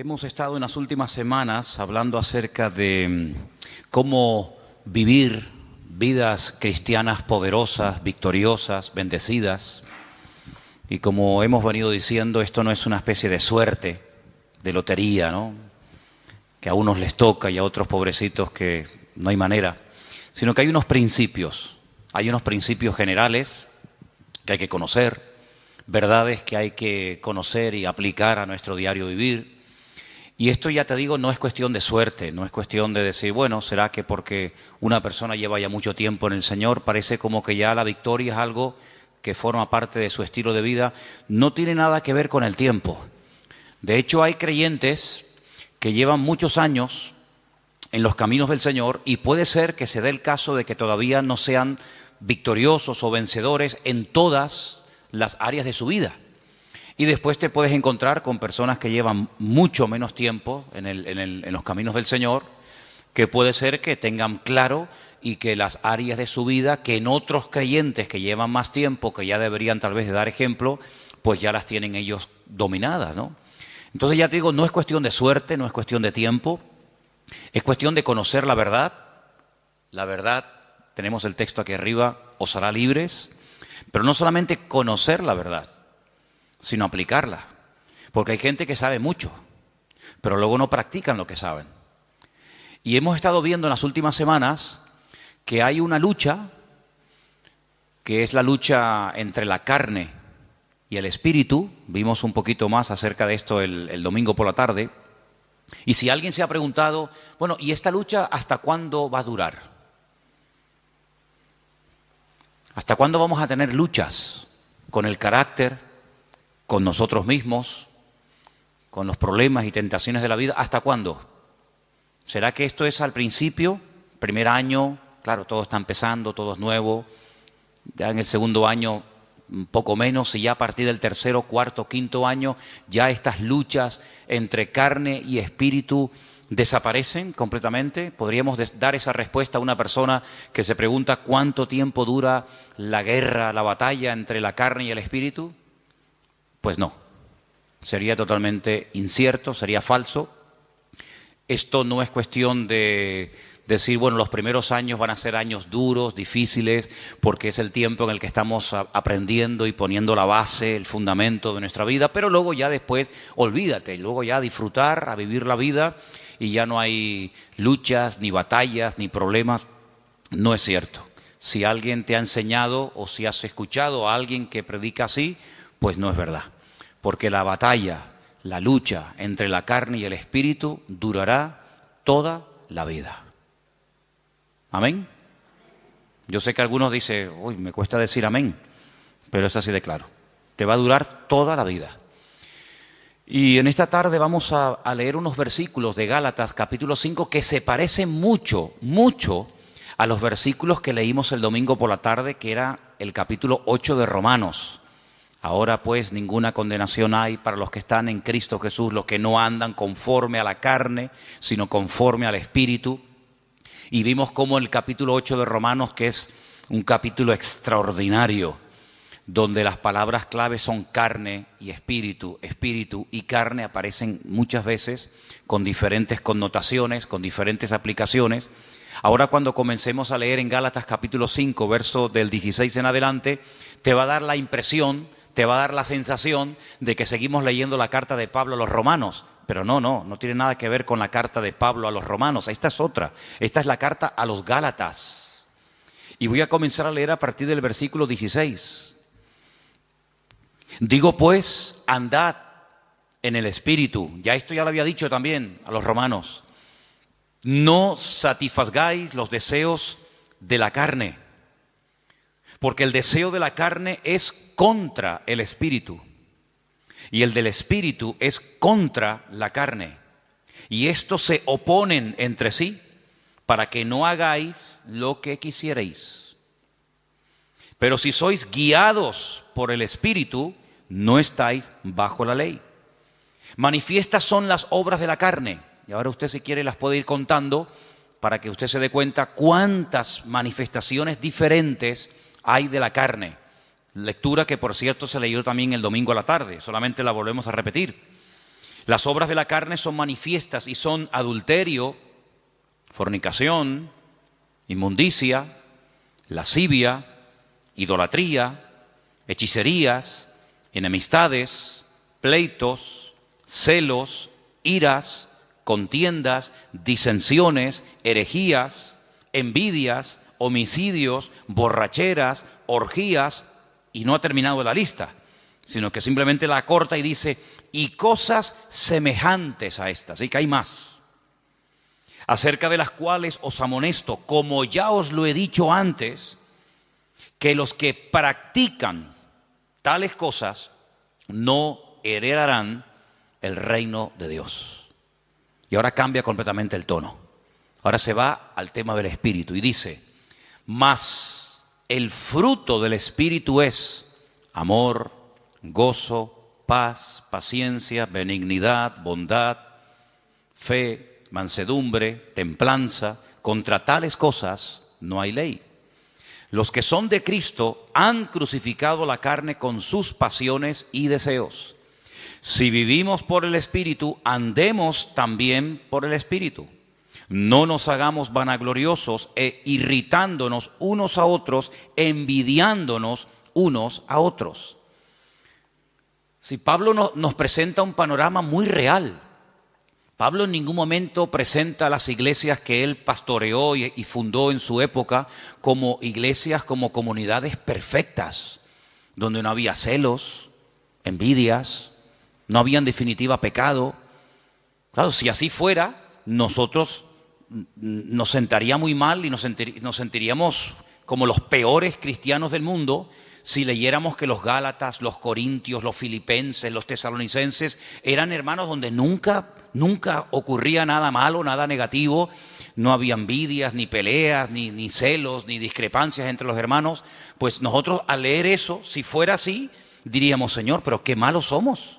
Hemos estado en las últimas semanas hablando acerca de cómo vivir vidas cristianas poderosas, victoriosas, bendecidas. Y como hemos venido diciendo, esto no es una especie de suerte, de lotería, ¿no? Que a unos les toca y a otros pobrecitos que no hay manera. Sino que hay unos principios generales que hay que conocer, verdades que hay que conocer y aplicar a nuestro diario vivir. Y esto, ya te digo, no es cuestión de suerte, no es cuestión de decir, bueno, será que porque una persona lleva ya mucho tiempo en el Señor, parece como que ya la victoria es algo que forma parte de su estilo de vida. No tiene nada que ver con el tiempo. De hecho, hay creyentes que llevan muchos años en los caminos del Señor y puede ser que se dé el caso de que todavía no sean victoriosos o vencedores en todas las áreas de su vida. Y después te puedes encontrar con personas que llevan mucho menos tiempo en los caminos del Señor, que puede ser que tengan claro y que las áreas de su vida que en otros creyentes que llevan más tiempo, que ya deberían tal vez de dar ejemplo, pues ya las tienen ellos dominadas, ¿no? Entonces ya te digo, no es cuestión de suerte, no es cuestión de tiempo, es cuestión de conocer la verdad. La verdad, tenemos el texto aquí arriba, os hará libres, pero no solamente conocer la verdad, sino aplicarla. Porque hay gente que sabe mucho, pero luego no practican lo que saben. Y hemos estado viendo en las últimas semanas que hay una lucha, que es la lucha entre la carne y el espíritu. Vimos un poquito más acerca de esto el domingo por la tarde. Y si alguien se ha preguntado, bueno, ¿y esta lucha hasta cuándo va a durar? ¿Hasta cuándo vamos a tener luchas con el carácter, con nosotros mismos, con los problemas y tentaciones de la vida? ¿Hasta cuándo? ¿Será que esto es al principio, primer año? Claro, todo está empezando, todo es nuevo. Ya en el segundo año, un poco menos, y ya a partir del tercero, cuarto, quinto año, ya estas luchas entre carne y espíritu desaparecen completamente. ¿Podríamos dar esa respuesta a una persona que se pregunta cuánto tiempo dura la guerra, la batalla entre la carne y el espíritu? Pues no, sería totalmente incierto, sería falso. Esto no es cuestión de decir, bueno, los primeros años van a ser años duros, difíciles, porque es el tiempo en el que estamos aprendiendo y poniendo la base, el fundamento de nuestra vida, pero luego ya después, olvídate, luego ya a disfrutar, a vivir la vida y ya no hay luchas, ni batallas, ni problemas. No es cierto. Si alguien te ha enseñado o si has escuchado a alguien que predica así, pues no es verdad, porque la batalla, la lucha entre la carne y el espíritu durará toda la vida. ¿Amén? Yo sé que algunos dicen, uy, me cuesta decir amén, pero es así de claro, te va a durar toda la vida. Y en esta tarde vamos a leer unos versículos de Gálatas capítulo 5 que se parecen mucho, mucho a los versículos que leímos el domingo por la tarde, que era el capítulo 8 de Romanos. Ahora pues ninguna condenación hay para los que están en Cristo Jesús, los que no andan conforme a la carne, sino conforme al Espíritu. Y vimos cómo el capítulo 8 de Romanos, que es un capítulo extraordinario, donde las palabras claves son carne y espíritu, espíritu y carne, aparecen muchas veces con diferentes connotaciones, con diferentes aplicaciones. Ahora cuando comencemos a leer en Gálatas capítulo 5, verso del 16 en adelante, te va a dar la impresión, te va a dar la sensación de que seguimos leyendo la carta de Pablo a los romanos, pero no tiene nada que ver con la carta de Pablo a los romanos. Esta es otra, esta es la carta a los Gálatas. Y voy a comenzar a leer a partir del versículo 16. Digo pues, andad en el Espíritu. Ya esto ya lo había dicho también a los romanos. No satisfagáis los deseos de la carne, porque el deseo de la carne es contra el Espíritu, y el del Espíritu es contra la carne. Y estos se oponen entre sí, para que no hagáis lo que quisierais. Pero si sois guiados por el Espíritu, no estáis bajo la ley. Manifiestas son las obras de la carne. Y ahora usted, si quiere, las puede ir contando para que usted se dé cuenta cuántas manifestaciones diferentes hay de la carne. Lectura que, por cierto, se leyó también el domingo a la tarde, solamente la volvemos a repetir. Las obras de la carne son manifiestas y son adulterio, fornicación, inmundicia, lascivia, idolatría, hechicerías, enemistades, pleitos, celos, iras, contiendas, disensiones, herejías, envidias, homicidios, borracheras, orgías, y no ha terminado la lista, sino que simplemente la acorta y dice, y cosas semejantes a estas, y que hay más, acerca de las cuales os amonesto, como ya os lo he dicho antes, que los que practican tales cosas no heredarán el reino de Dios. Y ahora cambia completamente el tono. Ahora se va al tema del Espíritu y dice, mas el fruto del Espíritu es amor, gozo, paz, paciencia, benignidad, bondad, fe, mansedumbre, templanza. Contra tales cosas no hay ley. Los que son de Cristo han crucificado la carne con sus pasiones y deseos. Si vivimos por el Espíritu, andemos también por el Espíritu. No nos hagamos vanagloriosos e irritándonos unos a otros, envidiándonos unos a otros. Si Pablo nos presenta un panorama muy real. Pablo en ningún momento presenta las iglesias que él pastoreó y fundó en su época como iglesias, como comunidades perfectas, donde no había celos, envidias, no había en definitiva pecado. Claro, si así fuera, nosotros nos sentaría muy mal y nos sentiríamos como los peores cristianos del mundo si leyéramos que los Gálatas, los Corintios, los Filipenses, los Tesalonicenses eran hermanos donde nunca ocurría nada malo, nada negativo, no había envidias, ni peleas, ni celos, ni discrepancias entre los hermanos. Pues nosotros al leer eso, si fuera así, diríamos, Señor, pero qué malos somos.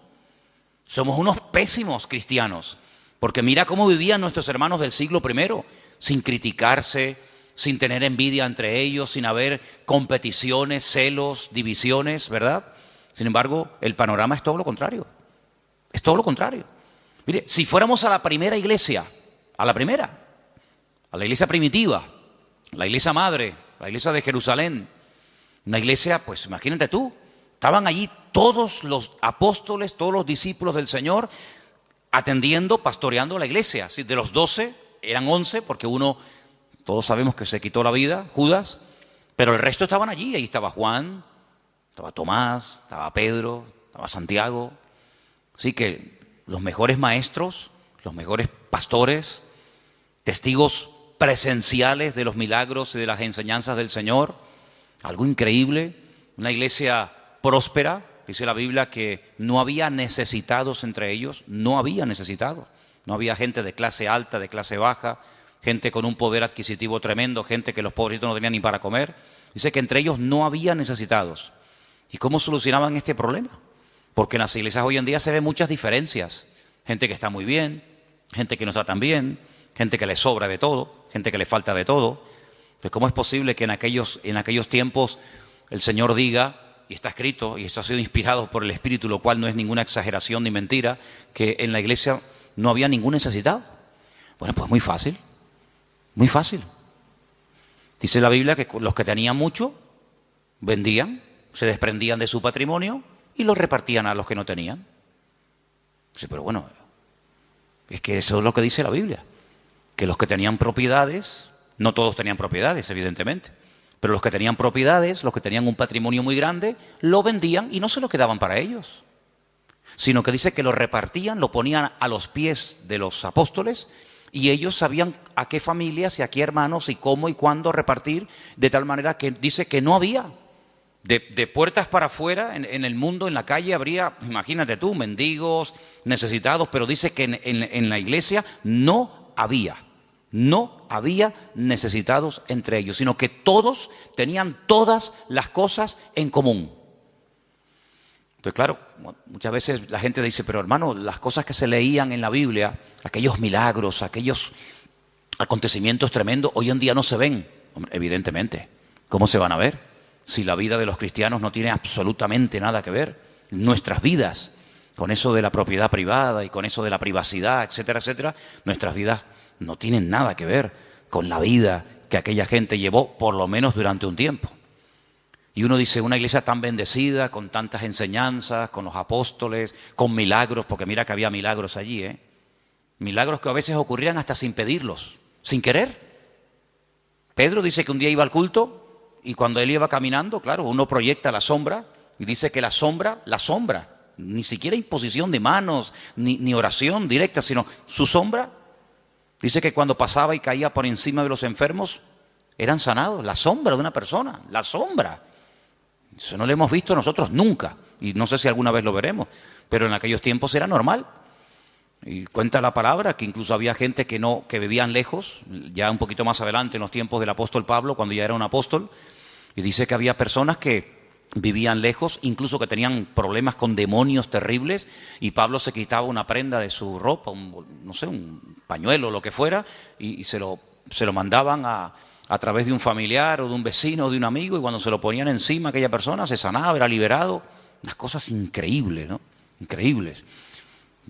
Somos unos pésimos cristianos, porque mira cómo vivían nuestros hermanos del siglo I, sin criticarse, sin tener envidia entre ellos, sin haber competiciones, celos, divisiones, ¿verdad? Sin embargo, el panorama es todo lo contrario. Es todo lo contrario. Mire, si fuéramos a la primera iglesia, a la iglesia primitiva, la iglesia madre, la iglesia de Jerusalén, una iglesia, pues imagínate tú, estaban allí todos los apóstoles, todos los discípulos del Señor, atendiendo, pastoreando la iglesia. De los 12, eran 11, porque uno, todos sabemos que se quitó la vida, Judas, pero el resto estaban allí. Ahí estaba Juan, estaba Tomás, estaba Pedro, estaba Santiago. Así que los mejores maestros, los mejores pastores, testigos presenciales de los milagros y de las enseñanzas del Señor. Algo increíble, una iglesia próspera. Dice la Biblia que no había necesitados entre ellos, no había necesitados. No había gente de clase alta, de clase baja, gente con un poder adquisitivo tremendo, gente que los pobrecitos no tenían ni para comer. Dice que entre ellos no había necesitados. ¿Y cómo solucionaban este problema? Porque en las iglesias hoy en día se ven muchas diferencias. Gente que está muy bien, gente que no está tan bien, gente que le sobra de todo, gente que le falta de todo. Pues ¿cómo es posible que en aquellos tiempos el Señor diga, y está escrito, y esto ha sido inspirado por el Espíritu, lo cual no es ninguna exageración ni mentira, que en la iglesia no había ningún necesitado? Bueno, pues muy fácil, muy fácil. Dice la Biblia que los que tenían mucho vendían, se desprendían de su patrimonio y lo repartían a los que no tenían. Sí, pero bueno, es que eso es lo que dice la Biblia, que los que tenían propiedades, no todos tenían propiedades, evidentemente, pero los que tenían propiedades, los que tenían un patrimonio muy grande, lo vendían y no se lo quedaban para ellos, sino que dice que lo repartían, lo ponían a los pies de los apóstoles y ellos sabían a qué familias y a qué hermanos y cómo y cuándo repartir, de tal manera que dice que no había. De puertas para afuera, en el mundo, en la calle, habría, imagínate tú, mendigos, necesitados, pero dice que en la iglesia no había necesitados entre ellos, sino que todos tenían todas las cosas en común. Entonces, claro, muchas veces la gente dice, pero hermano, las cosas que se leían en la Biblia, aquellos milagros, aquellos acontecimientos tremendos, hoy en día no se ven. Hombre, evidentemente, ¿cómo se van a ver? Si la vida de los cristianos no tiene absolutamente nada que ver, nuestras vidas con eso de la propiedad privada y con eso de la privacidad, etcétera, etcétera, nuestras vidas no tienen nada que ver con la vida que aquella gente llevó, por lo menos durante un tiempo. Y uno dice, una iglesia tan bendecida, con tantas enseñanzas, con los apóstoles, con milagros, porque mira que había milagros allí, milagros que a veces ocurrían hasta sin pedirlos, sin querer. Pedro dice que un día iba al culto y cuando él iba caminando, claro, uno proyecta la sombra y dice que la sombra, ni siquiera imposición de manos, ni oración directa, sino su sombra, dice que cuando pasaba y caía por encima de los enfermos, eran sanados, la sombra de una persona, la sombra. Eso no lo hemos visto nosotros nunca, y no sé si alguna vez lo veremos, pero en aquellos tiempos era normal. Y cuenta la palabra que incluso había gente que vivían lejos, ya un poquito más adelante en los tiempos del apóstol Pablo, cuando ya era un apóstol, y dice que había personas que vivían lejos, incluso que tenían problemas con demonios terribles, y Pablo se quitaba una prenda de su ropa, un pañuelo o lo que fuera, y se lo mandaban a través de un familiar o de un vecino o de un amigo, y cuando se lo ponían encima aquella persona se sanaba, era liberado. Unas cosas increíbles, ¿no? Increíbles.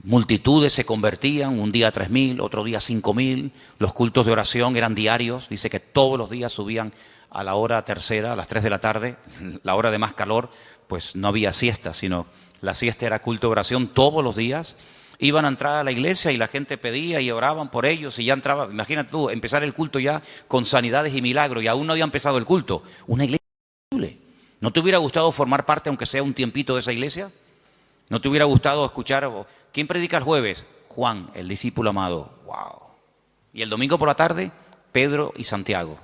Multitudes se convertían, un día 3.000, otro día 5.000. Los cultos de oración eran diarios, dice que todos los días subían a la hora tercera, a las 3 de la tarde, la hora de más calor, pues no había siesta, sino la siesta era culto de oración todos los días. Iban a entrar a la iglesia y la gente pedía y oraban por ellos y ya entraba. Imagínate tú, empezar el culto ya con sanidades y milagros y aún no había empezado el culto. Una iglesia increíble. ¿No te hubiera gustado formar parte, aunque sea un tiempito, de esa iglesia? ¿No te hubiera gustado escuchar? ¿Quién predica el jueves? Juan, el discípulo amado. ¡Wow! Y el domingo por la tarde, Pedro y Santiago.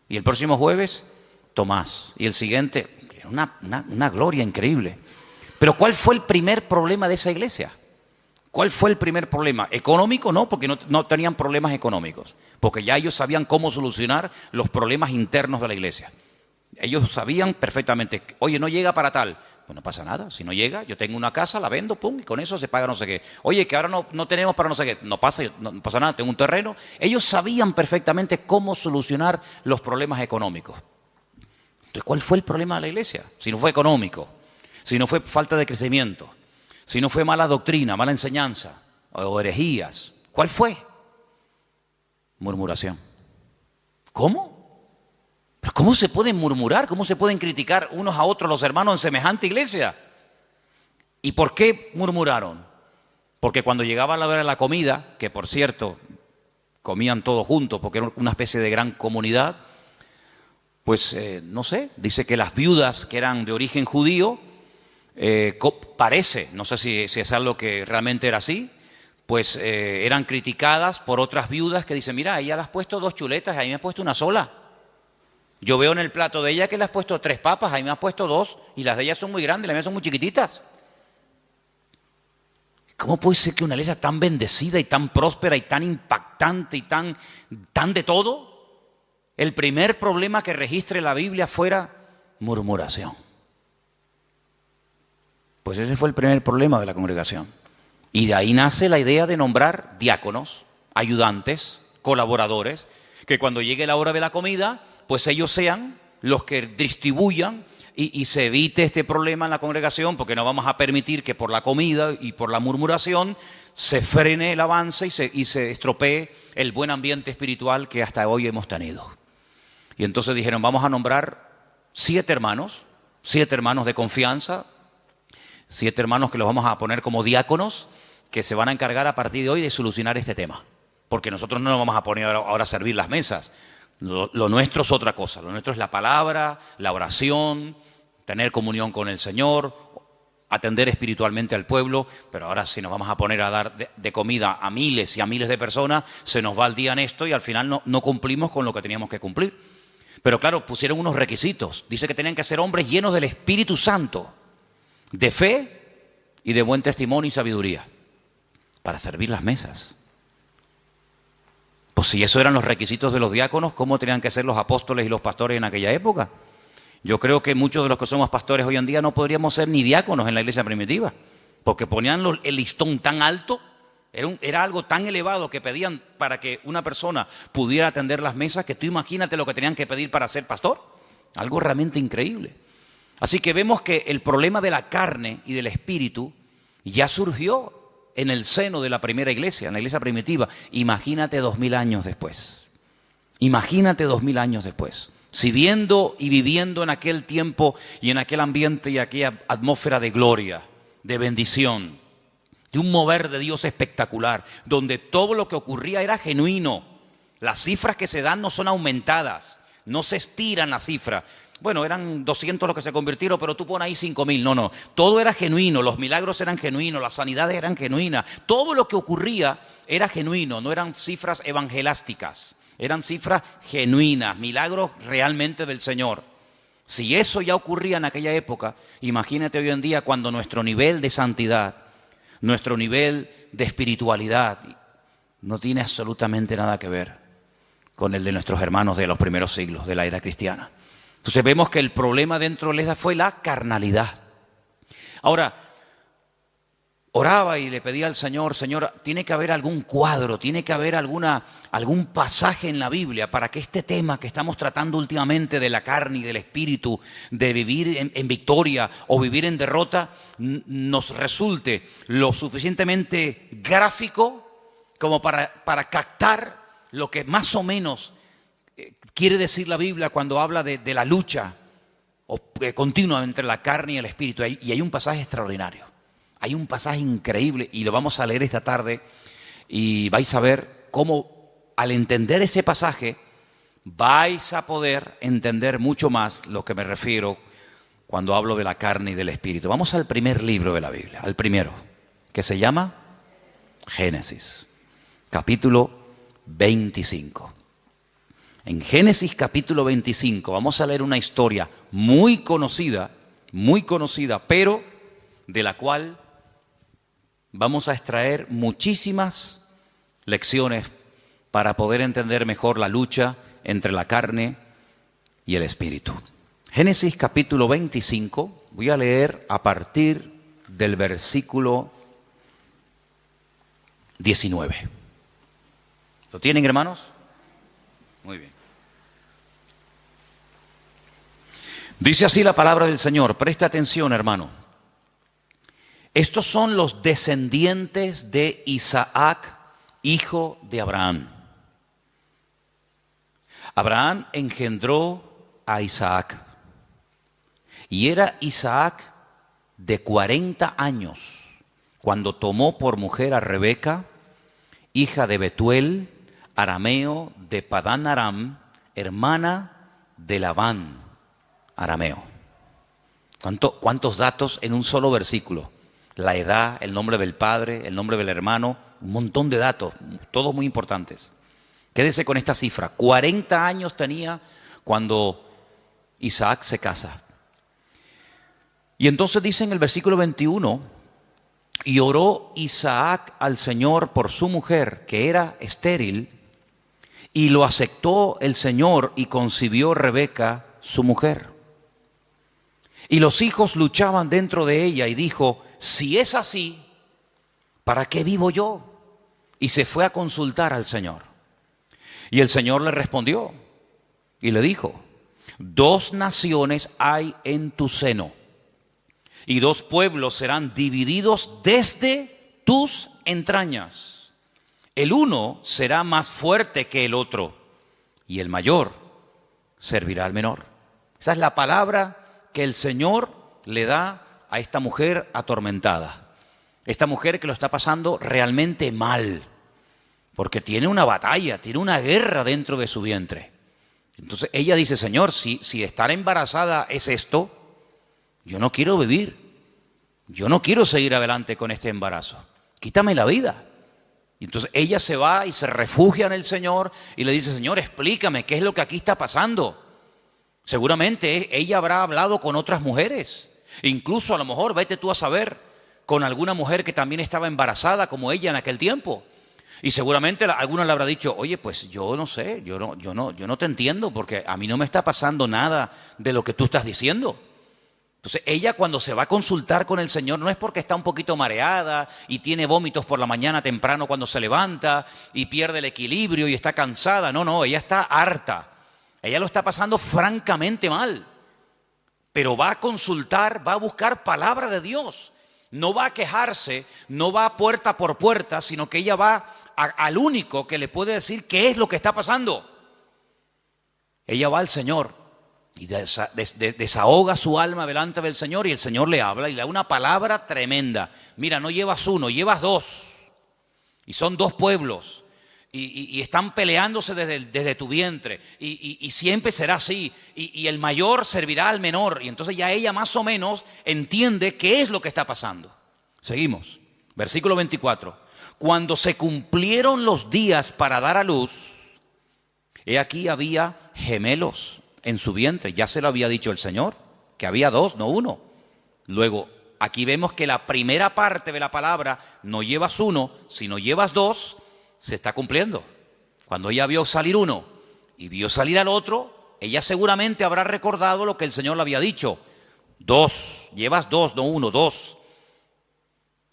Y el próximo jueves, Tomás. Y el siguiente, una gloria increíble. Pero ¿cuál fue el primer problema de esa iglesia? ¿Cuál fue el primer problema? ¿Económico? No, porque no tenían problemas económicos. Porque ya ellos sabían cómo solucionar los problemas internos de la iglesia. Ellos sabían perfectamente, oye, no llega para tal. Pues no pasa nada, si no llega, yo tengo una casa, la vendo, pum, y con eso se paga no sé qué. Oye, que ahora no tenemos para no sé qué. No pasa nada, tengo un terreno. Ellos sabían perfectamente cómo solucionar los problemas económicos. Entonces, ¿cuál fue el problema de la iglesia? Si no fue económico, si no fue falta de crecimiento, si no fue mala doctrina, mala enseñanza o herejías, ¿cuál fue? Murmuración. ¿Cómo? ¿Pero cómo se pueden murmurar? ¿Cómo se pueden criticar unos a otros los hermanos en semejante iglesia? ¿Y por qué murmuraron? Porque cuando llegaba la hora de la comida, que por cierto, comían todos juntos porque era una especie de gran comunidad, pues no sé, dice que las viudas que eran de origen judío, parece, no sé si es algo que realmente era así, pues eran criticadas por otras viudas que dicen, mira, ella le has puesto 2 chuletas, a mí me has puesto una sola. Yo veo en el plato de ella que le has puesto 3 papas, a mí me has puesto 2, y las de ella son muy grandes, las mías son muy chiquititas. ¿Cómo puede ser que una iglesia tan bendecida y tan próspera y tan impactante y tan de todo, el primer problema que registre la Biblia fuera murmuración? Pues ese fue el primer problema de la congregación. Y de ahí nace la idea de nombrar diáconos, ayudantes, colaboradores, que cuando llegue la hora de la comida, pues ellos sean los que distribuyan y se evite este problema en la congregación, porque no vamos a permitir que por la comida y por la murmuración se frene el avance y se estropee el buen ambiente espiritual que hasta hoy hemos tenido. Y entonces dijeron, vamos a nombrar 7 hermanos de confianza, 7 hermanos que los vamos a poner como diáconos, que se van a encargar a partir de hoy de solucionar este tema. Porque nosotros no nos vamos a poner ahora a servir las mesas. Lo nuestro es otra cosa. Lo nuestro es la palabra, la oración, tener comunión con el Señor, atender espiritualmente al pueblo. Pero ahora si nos vamos a poner a dar de comida a miles y a miles de personas, se nos va el día en esto y al final no cumplimos con lo que teníamos que cumplir. Pero claro, pusieron unos requisitos. Dice que tenían que ser hombres llenos del Espíritu Santo, de fe y de buen testimonio y sabiduría, para servir las mesas. Pues si esos eran los requisitos de los diáconos, ¿cómo tenían que ser los apóstoles y los pastores en aquella época? Yo creo que muchos de los que somos pastores hoy en día no podríamos ser ni diáconos en la iglesia primitiva, porque ponían el listón tan alto, era algo tan elevado que pedían para que una persona pudiera atender las mesas, que tú imagínate lo que tenían que pedir para ser pastor. Algo realmente increíble. Así que vemos que el problema de la carne y del espíritu Ya surgió en el seno de la primera iglesia, en la iglesia primitiva. Imagínate 2000 años después. Imagínate 2000 años después. Si viendo y viviendo en aquel tiempo y en aquel ambiente y aquella atmósfera de gloria, de bendición, de un mover de Dios espectacular, donde todo lo que ocurría era genuino. Las cifras que se dan no son aumentadas, no se estiran las cifras. Bueno, eran 200 los que se convirtieron, pero tú pones ahí 5000. No. Todo era genuino, los milagros eran genuinos, las sanidades eran genuinas. Todo lo que ocurría era genuino, no eran cifras evangelásticas. Eran cifras genuinas, milagros realmente del Señor. Si eso ya ocurría en aquella época, imagínate hoy en día cuando nuestro nivel de santidad, nuestro nivel de espiritualidad no tiene absolutamente nada que ver con el de nuestros hermanos de los primeros siglos de la era cristiana. Entonces vemos que el problema dentro de la iglesia fue la carnalidad. Ahora, oraba y le pedía al Señor, Señor, tiene que haber algún cuadro, tiene que haber algún pasaje en la Biblia para que este tema que estamos tratando últimamente de la carne y del espíritu, de vivir en victoria o vivir en derrota, nos resulte lo suficientemente gráfico como para captar lo que más o menos quiere decir la Biblia cuando habla de la lucha continua entre la carne y el espíritu. Y hay un pasaje extraordinario. Hay un pasaje increíble y lo vamos a leer esta tarde y vais a ver cómo al entender ese pasaje vais a poder entender mucho más lo que me refiero cuando hablo de la carne y del espíritu. Vamos al primer libro de la Biblia, al primero, que se llama Génesis, capítulo 25. En Génesis capítulo 25 vamos a leer una historia muy conocida, pero de la cual vamos a extraer muchísimas lecciones para poder entender mejor la lucha entre la carne y el espíritu. Génesis capítulo 25, voy a leer a partir del versículo 19. ¿Lo tienen, hermanos? Muy bien. Dice así la palabra del Señor, presta atención, hermano. Estos son los descendientes de Isaac, hijo de Abraham. Abraham engendró a Isaac. Y era Isaac de 40 años cuando tomó por mujer a Rebeca, hija de Betuel, arameo de Padán Aram, hermana de Labán, arameo. ¿Cuántos datos en un solo versículo? La edad, el nombre del padre, el nombre del hermano, un montón de datos, todos muy importantes. Quédese con esta cifra, 40 años tenía cuando Isaac se casa. Y entonces dice en el versículo 21, y oró Isaac al Señor por su mujer, que era estéril, y lo aceptó el Señor y concibió Rebeca, su mujer. Y los hijos luchaban dentro de ella y dijo, si es así, ¿para qué vivo yo? Y se fue a consultar al Señor. Y el Señor le respondió y le dijo, 2 naciones hay en tu seno y 2 pueblos serán divididos desde tus entrañas. El uno será más fuerte que el otro y el mayor servirá al menor. Esa es la palabra que el Señor le da a esta mujer atormentada. Esta mujer que lo está pasando realmente mal, porque tiene una batalla, tiene una guerra dentro de su vientre. Entonces ella dice, Señor, si estar embarazada es esto, yo no quiero vivir, yo no quiero seguir adelante con este embarazo, quítame la vida. Y entonces ella se va y se refugia en el Señor y le dice, Señor, explícame qué es lo que aquí está pasando. Seguramente ella habrá hablado con otras mujeres, incluso a lo mejor, vete tú a saber, con alguna mujer que también estaba embarazada como ella en aquel tiempo. Y seguramente alguna le habrá dicho, oye, pues yo no sé, yo no te entiendo porque a mí no me está pasando nada de lo que tú estás diciendo. Entonces ella cuando se va a consultar con el Señor no es porque está un poquito mareada y tiene vómitos por la mañana temprano cuando se levanta y pierde el equilibrio y está cansada. No, ella está harta. Ella lo está pasando francamente mal. Pero va a consultar, va a buscar palabra de Dios. No va a quejarse, no va puerta por puerta, sino que ella va al único que le puede decir qué es lo que está pasando. Ella va al Señor y desahoga su alma delante del Señor, y el Señor le habla y le da una palabra tremenda. Mira, no llevas uno, llevas dos. Y son dos pueblos. Y están peleándose desde tu vientre. Y siempre será así. Y el mayor servirá al menor. Y entonces ya ella más o menos entiende qué es lo que está pasando. Seguimos. Versículo 24. Cuando se cumplieron los días para dar a luz, he aquí había gemelos en su vientre. Ya se lo había dicho el Señor, que había dos, no uno. Luego, aquí vemos que la primera parte de la palabra, no llevas uno, sino llevas dos, se está cumpliendo. Cuando ella vio salir uno y vio salir al otro, ella seguramente habrá recordado lo que el Señor le había dicho. Dos, llevas dos, no uno, dos.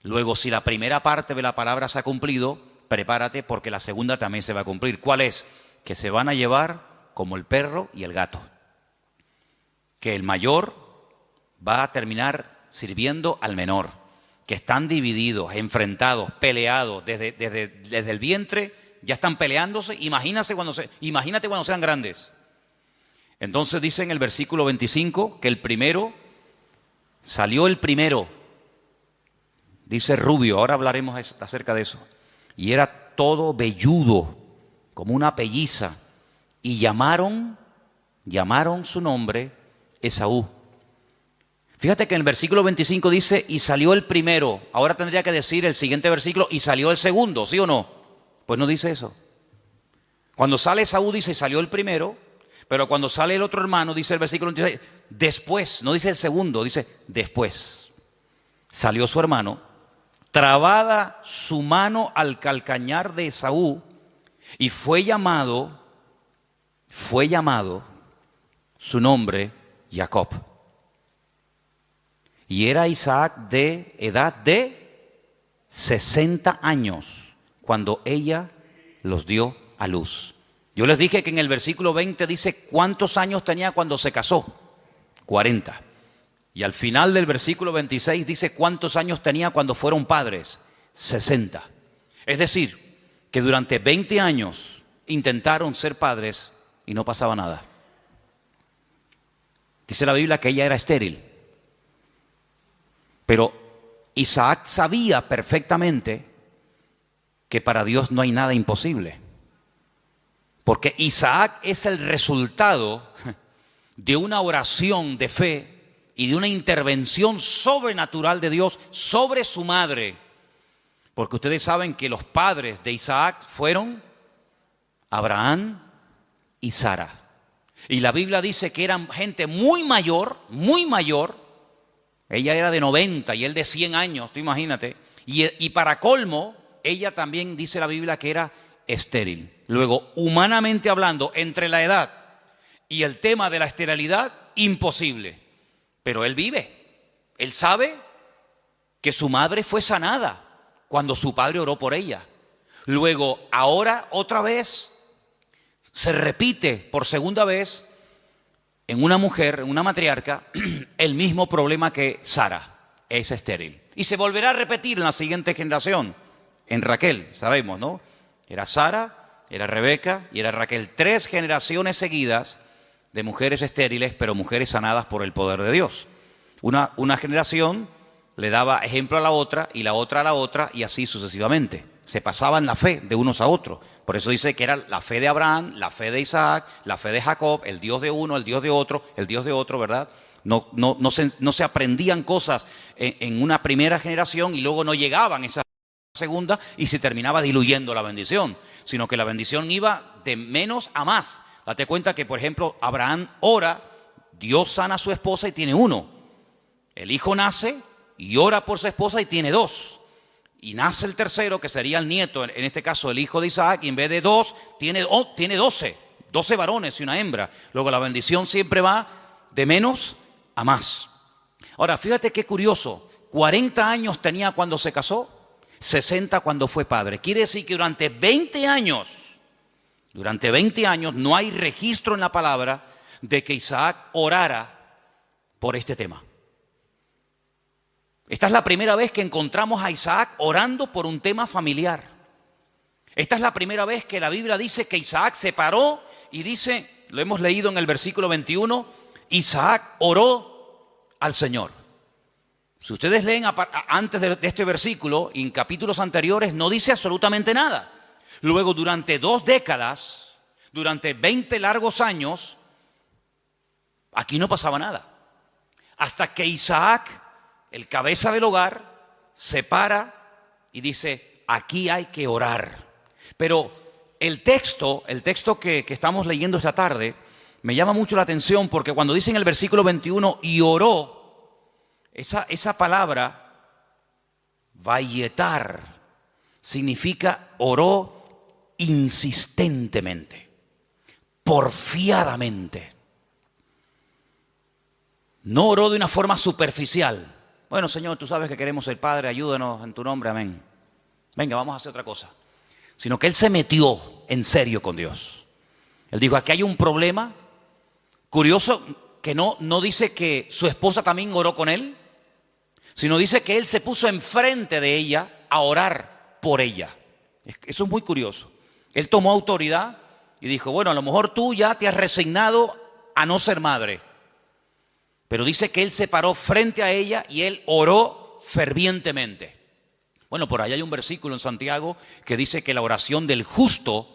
Luego, si la primera parte de la palabra se ha cumplido, prepárate porque la segunda también se va a cumplir. ¿Cuál es? Que se van a llevar como el perro y el gato. Que el mayor va a terminar sirviendo al menor. Que están divididos, enfrentados, peleados desde el vientre, ya están peleándose. Imagínate cuando sean grandes. Entonces dice en el versículo 25 que salió el primero. Dice rubio, ahora hablaremos acerca de eso. Y era todo velludo, como una pelliza. Y llamaron su nombre Esaú. Fíjate que en el versículo 25 dice, y salió el primero. Ahora tendría que decir el siguiente versículo, y salió el segundo, ¿sí o no? Pues no dice eso. Cuando sale Esaú dice, salió el primero, pero cuando sale el otro hermano, dice el versículo 26, después, no dice el segundo, dice después. Salió su hermano, trabada su mano al calcañar de Esaú, y fue llamado su nombre Jacob. Y era Isaac de edad de 60 años cuando ella los dio a luz. Yo les dije que en el versículo 20 dice cuántos años tenía cuando se casó. 40. Y al final del versículo 26 dice cuántos años tenía cuando fueron padres. 60. Es decir, que durante 20 años intentaron ser padres y no pasaba nada. Dice la Biblia que ella era estéril. Pero Isaac sabía perfectamente que para Dios no hay nada imposible. Porque Isaac es el resultado de una oración de fe y de una intervención sobrenatural de Dios sobre su madre. Porque ustedes saben que los padres de Isaac fueron Abraham y Sara. Y la Biblia dice que eran gente muy mayor. Ella era de 90 y él de 100 años, tú imagínate. Y para colmo, ella también dice la Biblia que era estéril. Luego, humanamente hablando, entre la edad y el tema de la esterilidad, imposible. Pero él vive. Él sabe que su madre fue sanada cuando su padre oró por ella. Luego, ahora otra vez se repite por segunda vez en una mujer, en una matriarca, el mismo problema que Sara, es estéril. Y se volverá a repetir en la siguiente generación, en Raquel, sabemos, ¿no? Era Sara, era Rebeca y era Raquel. 3 generaciones seguidas de mujeres estériles, pero mujeres sanadas por el poder de Dios. Una generación le daba ejemplo a la otra y la otra a la otra y así sucesivamente. Se pasaban la fe de unos a otros. Por eso dice que era la fe de Abraham, la fe de Isaac, la fe de Jacob, el Dios de uno, el Dios de otro, el Dios de otro, ¿verdad? No se aprendían cosas en una primera generación y luego no llegaban esa segunda y se terminaba diluyendo la bendición, sino que la bendición iba de menos a más. Date cuenta que, por ejemplo, Abraham ora, Dios sana a su esposa y tiene 1. El hijo nace y ora por su esposa y tiene 2. Y nace el tercero, que sería el nieto, en este caso el hijo de Isaac, y en vez de 2, tiene 12 varones y una hembra. Luego la bendición siempre va de menos a más. Ahora, fíjate qué curioso, 40 años tenía cuando se casó, 60 cuando fue padre. Quiere decir que durante 20 años no hay registro en la palabra de que Isaac orara por este tema. Esta es la primera vez que encontramos a Isaac orando por un tema familiar. Esta es la primera vez que la Biblia dice que Isaac se paró y dice, lo hemos leído en el versículo 21, Isaac oró al Señor. Si ustedes leen antes de este versículo, en capítulos anteriores, no dice absolutamente nada. Luego, durante 2 décadas, durante 20 largos años, aquí no pasaba nada. Hasta que Isaac, el cabeza del hogar, se para y dice, aquí hay que orar. Pero el texto que estamos leyendo esta tarde me llama mucho la atención porque cuando dice en el versículo 21, y oró, esa palabra, vayetar, significa oró insistentemente, porfiadamente. No oró de una forma superficial. Bueno, Señor, tú sabes que queremos ser Padre, ayúdanos en tu nombre, amén. Venga, vamos a hacer otra cosa. Sino que él se metió en serio con Dios. Él dijo, aquí hay un problema. Curioso que no dice que su esposa también oró con él, sino dice que él se puso enfrente de ella a orar por ella. Eso es muy curioso. Él tomó autoridad y dijo, bueno, a lo mejor tú ya te has resignado a no ser madre. Pero dice que él se paró frente a ella y él oró fervientemente. Bueno, por ahí hay un versículo en Santiago que dice que la oración del justo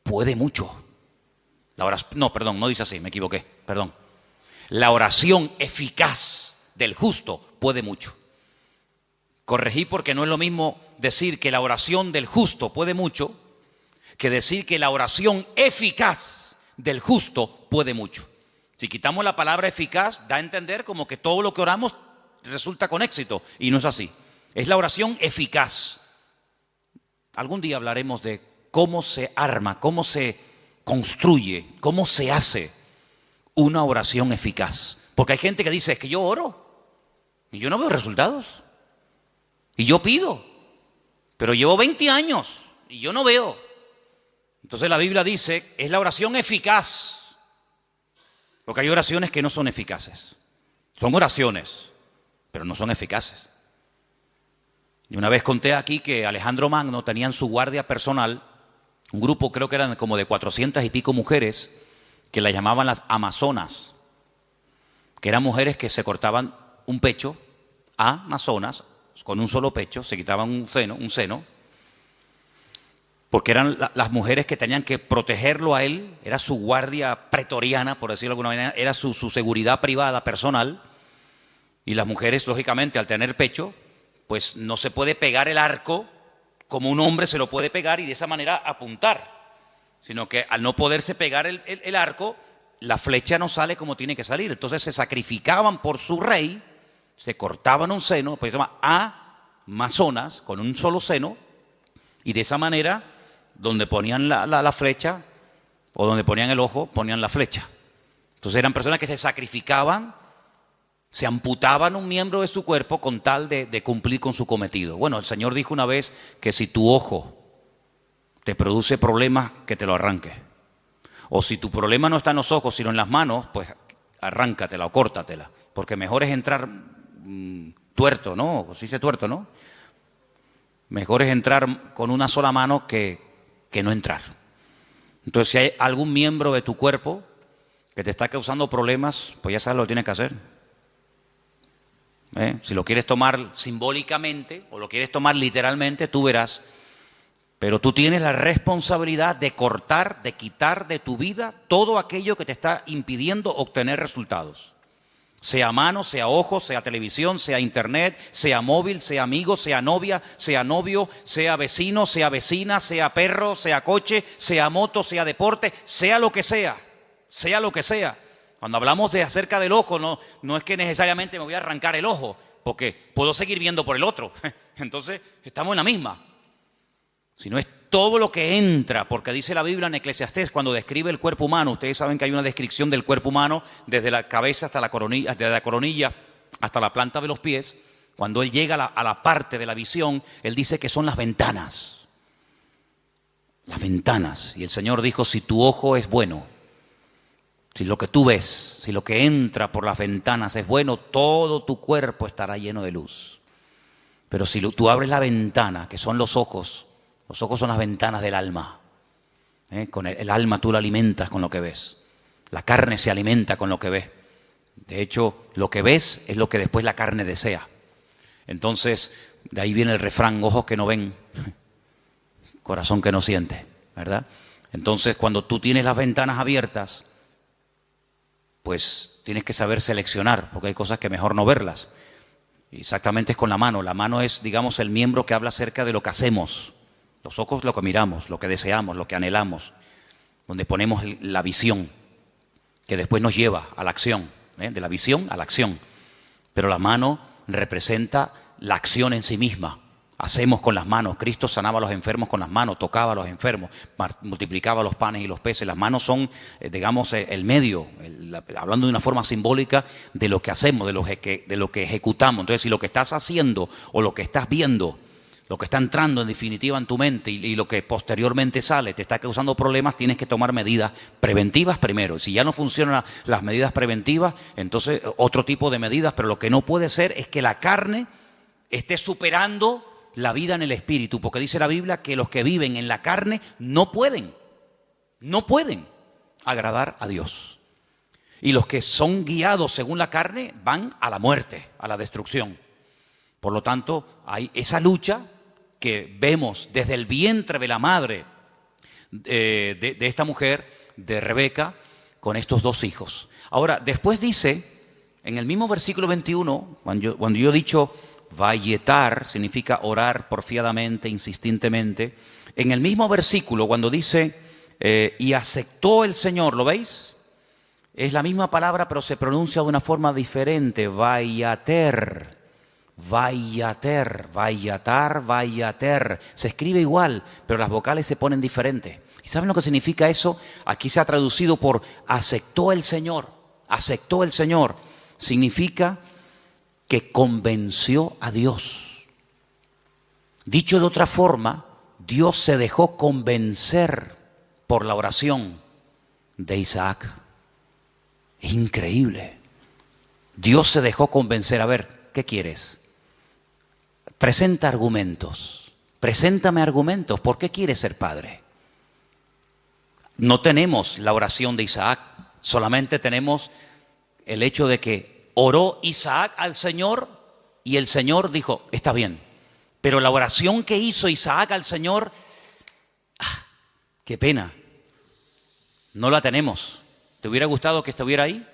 puede mucho. No dice así, me equivoqué, perdón. La oración eficaz del justo puede mucho. Corregí porque no es lo mismo decir que la oración del justo puede mucho que decir que la oración eficaz del justo puede mucho. Si quitamos la palabra eficaz, da a entender como que todo lo que oramos resulta con éxito, y no es así. Es la oración eficaz. Algún día hablaremos de cómo se arma, cómo se construye, cómo se hace una oración eficaz. Porque hay gente que dice, es que yo oro y yo no veo resultados. Y yo pido, pero llevo 20 años y yo no veo. Entonces la Biblia dice, es la oración eficaz. Porque hay oraciones que no son eficaces. Son oraciones, pero no son eficaces. Y una vez conté aquí que Alejandro Magno tenía en su guardia personal un grupo, creo que eran como de 400 y pico mujeres, que la llamaban las amazonas, que eran mujeres que se cortaban un pecho, amazonas, con un solo pecho, se quitaban un seno, porque eran las mujeres que tenían que protegerlo a él, era su guardia pretoriana, por decirlo de alguna manera, era su seguridad privada, personal, y las mujeres, lógicamente, al tener pecho, pues no se puede pegar el arco como un hombre se lo puede pegar y de esa manera apuntar, sino que al no poderse pegar el arco, la flecha no sale como tiene que salir. Entonces se sacrificaban por su rey, se cortaban un seno, pues se llama amazonas, con un solo seno, y de esa manera, donde ponían la flecha, o donde ponían el ojo, ponían la flecha. Entonces eran personas que se sacrificaban, se amputaban un miembro de su cuerpo con tal de cumplir con su cometido. Bueno, el Señor dijo una vez que si tu ojo te produce problemas, que te lo arranque. O si tu problema no está en los ojos, sino en las manos, pues arráncatela o córtatela. Porque mejor es entrar tuerto, ¿no? Se dice tuerto, ¿no? Mejor es entrar con una sola mano que no entrar. Entonces, si hay algún miembro de tu cuerpo que te está causando problemas, pues ya sabes lo que tienes que hacer. Si lo quieres tomar simbólicamente o lo quieres tomar literalmente, tú verás. Pero tú tienes la responsabilidad de cortar, de quitar de tu vida todo aquello que te está impidiendo obtener resultados. Sea mano, sea ojo, sea televisión, sea internet, sea móvil, sea amigo, sea novia, sea novio, sea vecino, sea vecina, sea perro, sea coche, sea moto, sea deporte, sea lo que sea, sea lo que sea. Cuando hablamos de acerca del ojo, no es que necesariamente me voy a arrancar el ojo, porque puedo seguir viendo por el otro. Entonces, estamos en la misma. Sino es todo lo que entra, porque dice la Biblia en Eclesiastés, cuando describe el cuerpo humano, ustedes saben que hay una descripción del cuerpo humano desde la cabeza hasta la coronilla, desde la coronilla hasta la planta de los pies. Cuando él llega a la parte de la visión, él dice que son las ventanas. Las ventanas. Y el Señor dijo, si tu ojo es bueno, Si lo que tú ves, si lo que entra por las ventanas es bueno, todo tu cuerpo estará lleno de luz. Pero si tú abres la ventana, que son los ojos son las ventanas del alma. Con el alma tú la alimentas con lo que ves. La carne se alimenta con lo que ves. De hecho, lo que ves es lo que después la carne desea. Entonces, de ahí viene el refrán, ojos que no ven, corazón que no siente, ¿verdad? Entonces, cuando tú tienes las ventanas abiertas, pues tienes que saber seleccionar, porque hay cosas que mejor no verlas. Exactamente es con la mano. La mano es, digamos, el miembro que habla acerca de lo que hacemos. Los ojos lo que miramos, lo que deseamos, lo que anhelamos, donde ponemos la visión, que después nos lleva a la acción, de la visión a la acción. Pero la mano representa la acción en sí misma. Hacemos con las manos. Cristo sanaba a los enfermos con las manos, tocaba a los enfermos, multiplicaba los panes y los peces. Las manos son, digamos, el medio, hablando de una forma simbólica de lo que hacemos, de lo que ejecutamos. Entonces, si lo que estás haciendo o lo que estás viendo, lo que está entrando en definitiva en tu mente y lo que posteriormente sale te está causando problemas, tienes que tomar medidas preventivas primero. Si ya no funcionan las medidas preventivas, entonces otro tipo de medidas, pero lo que no puede ser es que la carne esté superando la vida en el espíritu, porque dice la Biblia que los que viven en la carne no pueden agradar a Dios. Y los que son guiados según la carne van a la muerte, a la destrucción. Por lo tanto, hay esa lucha que vemos desde el vientre de la madre de esta mujer, de Rebeca, con estos dos hijos. Ahora, después dice, en el mismo versículo 21, cuando yo he dicho vayetar, significa orar porfiadamente, insistentemente, en el mismo versículo, cuando dice, y aceptó el Señor, ¿lo veis? Es la misma palabra, pero se pronuncia de una forma diferente, vayater. Vayater, vayatar, vayater. Se escribe igual, pero las vocales se ponen diferentes. ¿Y saben lo que significa eso? Aquí se ha traducido por aceptó el Señor. Aceptó el Señor. Significa que convenció a Dios. Dicho de otra forma, Dios se dejó convencer por la oración de Isaac. Es increíble. Dios se dejó convencer. A ver, ¿qué quieres? Presenta argumentos. Preséntame argumentos. ¿Por qué quieres ser padre? No tenemos la oración de Isaac. Solamente tenemos el hecho de que oró Isaac al Señor y el Señor dijo, está bien. Pero la oración que hizo Isaac al Señor, qué pena, no la tenemos. ¿Te hubiera gustado que estuviera ahí?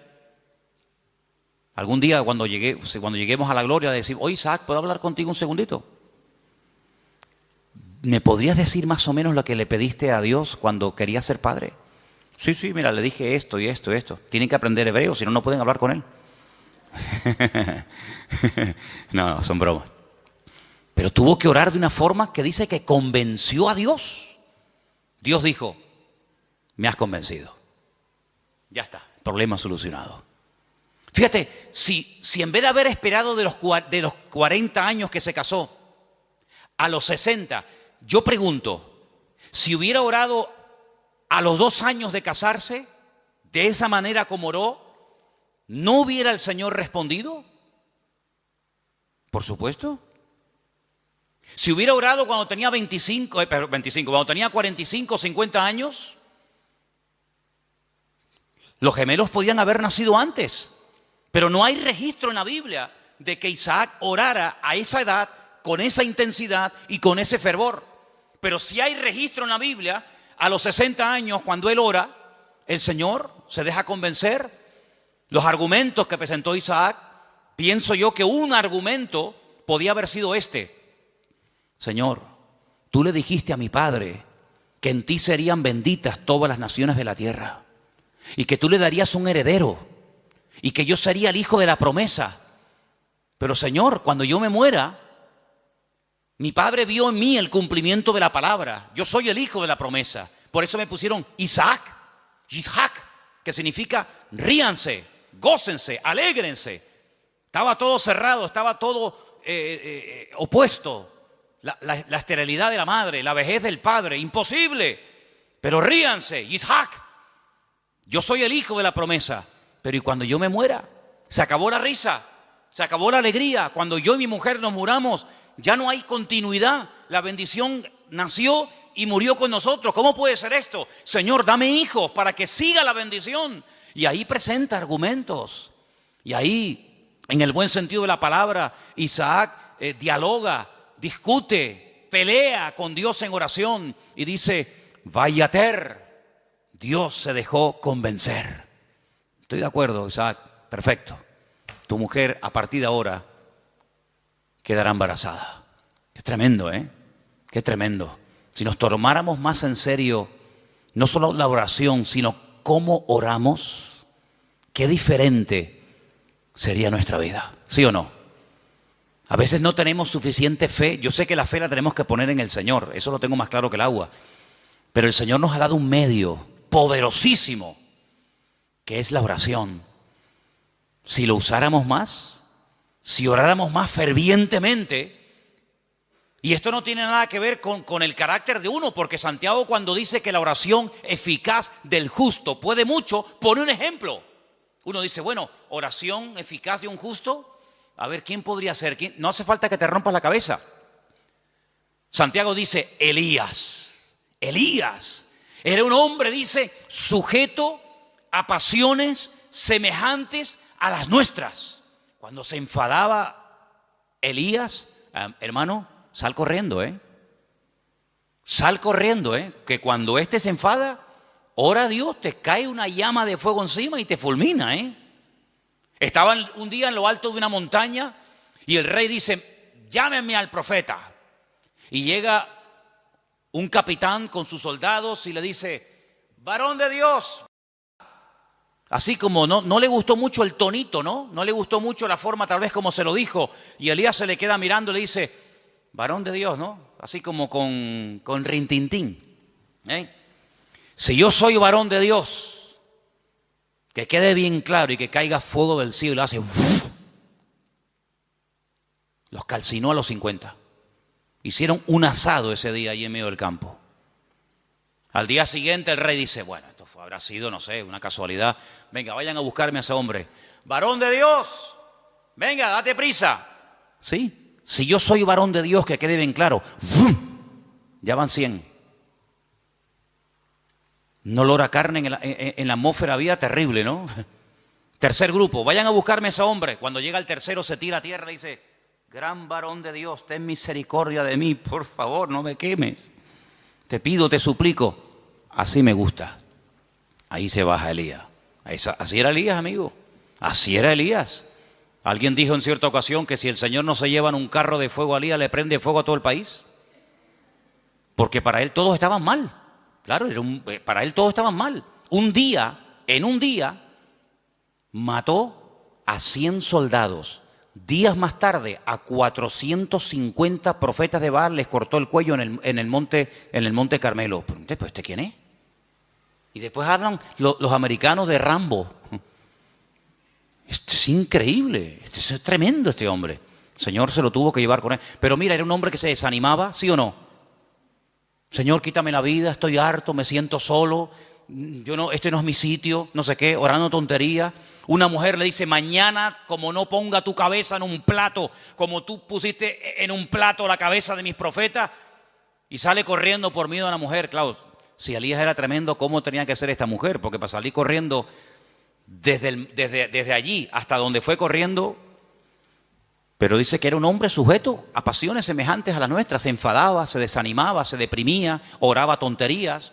Algún día cuando lleguemos a la gloria decir, oye Isaac, ¿puedo hablar contigo un segundito? ¿Me podrías decir más o menos lo que le pediste a Dios cuando querías ser padre? Sí, mira, le dije esto y esto y esto. Tienen que aprender hebreo, si no, no pueden hablar con él. No, son bromas. Pero tuvo que orar de una forma que dice que convenció a Dios. Dios dijo, me has convencido. Ya está, problema solucionado. Fíjate, si en vez de haber esperado de los 40 años que se casó, a los 60, yo pregunto, si hubiera orado a los 2 años de casarse, de esa manera como oró, ¿no hubiera el Señor respondido? Por supuesto. Si hubiera orado cuando tenía cuando tenía 45, 50 años, los gemelos podían haber nacido antes. Pero no hay registro en la Biblia de que Isaac orara a esa edad, con esa intensidad y con ese fervor. Pero sí hay registro en la Biblia, a los 60 años, cuando él ora, el Señor se deja convencer. Los argumentos que presentó Isaac, pienso yo que un argumento podía haber sido este. Señor, tú le dijiste a mi padre que en ti serían benditas todas las naciones de la tierra y que tú le darías un heredero. Y que yo sería el hijo de la promesa. Pero Señor, cuando yo me muera, mi padre vio en mí el cumplimiento de la palabra. Yo soy el hijo de la promesa. Por eso me pusieron Isaac, que significa ríanse, gócense, alégrense. Estaba todo cerrado, estaba todo opuesto. La esterilidad de la madre, la vejez del padre, imposible. Pero ríanse, Isaac. Yo soy el hijo de la promesa, pero ¿y cuando yo me muera? Se acabó la risa, se acabó la alegría. Cuando yo y mi mujer nos muramos, ya no hay continuidad. La bendición nació y murió con nosotros. ¿Cómo puede ser esto? Señor, dame hijos para que siga la bendición. Y ahí presenta argumentos. Y ahí, en el buen sentido de la palabra, Isaac dialoga, discute, pelea con Dios en oración y dice, Vayater, Dios se dejó convencer. Estoy de acuerdo, Isaac, perfecto. Tu mujer a partir de ahora quedará embarazada. Qué tremendo, ¿eh? Qué tremendo. Si nos tomáramos más en serio, no solo la oración, sino cómo oramos, qué diferente sería nuestra vida. ¿Sí o no? A veces no tenemos suficiente fe. Yo sé que la fe la tenemos que poner en el Señor. Eso lo tengo más claro que el agua. Pero el Señor nos ha dado un medio poderosísimo, que es la oración. Si lo usáramos más, si oráramos más fervientemente, y esto no tiene nada que ver con el carácter de uno, porque Santiago cuando dice que la oración eficaz del justo puede mucho, pone un ejemplo. Uno dice, bueno, oración eficaz de un justo, a ver, ¿quién podría ser? ¿Quién? No hace falta que te rompas la cabeza. Santiago dice, Elías era un hombre, dice, sujeto a pasiones semejantes a las nuestras. Cuando se enfadaba Elías, hermano, sal corriendo, Sal corriendo, que cuando éste se enfada, ora a Dios, te cae una llama de fuego encima y te fulmina, Estaban un día en lo alto de una montaña y el rey dice, llámenme al profeta. Y llega un capitán con sus soldados y le dice, varón de Dios. Así como no le gustó mucho el tonito, ¿no? No le gustó mucho la forma tal vez como se lo dijo. Y Elías se le queda mirando y le dice, varón de Dios, ¿no? Así como con rintintín. Si yo soy varón de Dios, que quede bien claro y que caiga fuego del cielo y lo hace. Los calcinó a los 50. Hicieron un asado ese día ahí en medio del campo. Al día siguiente el rey dice, bueno, esto habrá sido, no sé, una casualidad. Venga, vayan a buscarme a ese hombre. Varón de Dios, venga, date prisa. Sí, si yo soy varón de Dios, que quede bien claro. Ya van 100. Un olor a carne en la atmósfera había terrible, ¿no? Tercer grupo, vayan a buscarme a ese hombre. Cuando llega el tercero se tira a tierra y dice, gran varón de Dios, ten misericordia de mí, por favor, no me quemes. Te pido, te suplico. Así me gusta. Ahí se baja Elías. Así era Elías, amigo. Así era Elías. Alguien dijo en cierta ocasión que si el Señor no se lleva en un carro de fuego a Elías, le prende fuego a todo el país. Porque para él todos estaban mal. Claro, para él todos estaban mal. En un día, mató a 100 soldados. Días más tarde, a 450 profetas de Baal les cortó el cuello en el monte Carmelo. ¿Pero este quién es? Y después hablan los americanos de Rambo. Esto es increíble, es tremendo este hombre. El Señor se lo tuvo que llevar con él. Pero mira, era un hombre que se desanimaba, ¿sí o no? Señor, quítame la vida, estoy harto, me siento solo. Este no es mi sitio, no sé qué, orando tonterías. Una mujer le dice, mañana como no ponga tu cabeza en un plato, como tú pusiste en un plato la cabeza de mis profetas, y sale corriendo por miedo a una mujer. Claro, si Elías era tremendo, ¿cómo tenía que ser esta mujer? Porque para salir corriendo desde allí hasta donde fue corriendo, pero dice que era un hombre sujeto a pasiones semejantes a las nuestras. Se enfadaba, se desanimaba, se deprimía, oraba tonterías.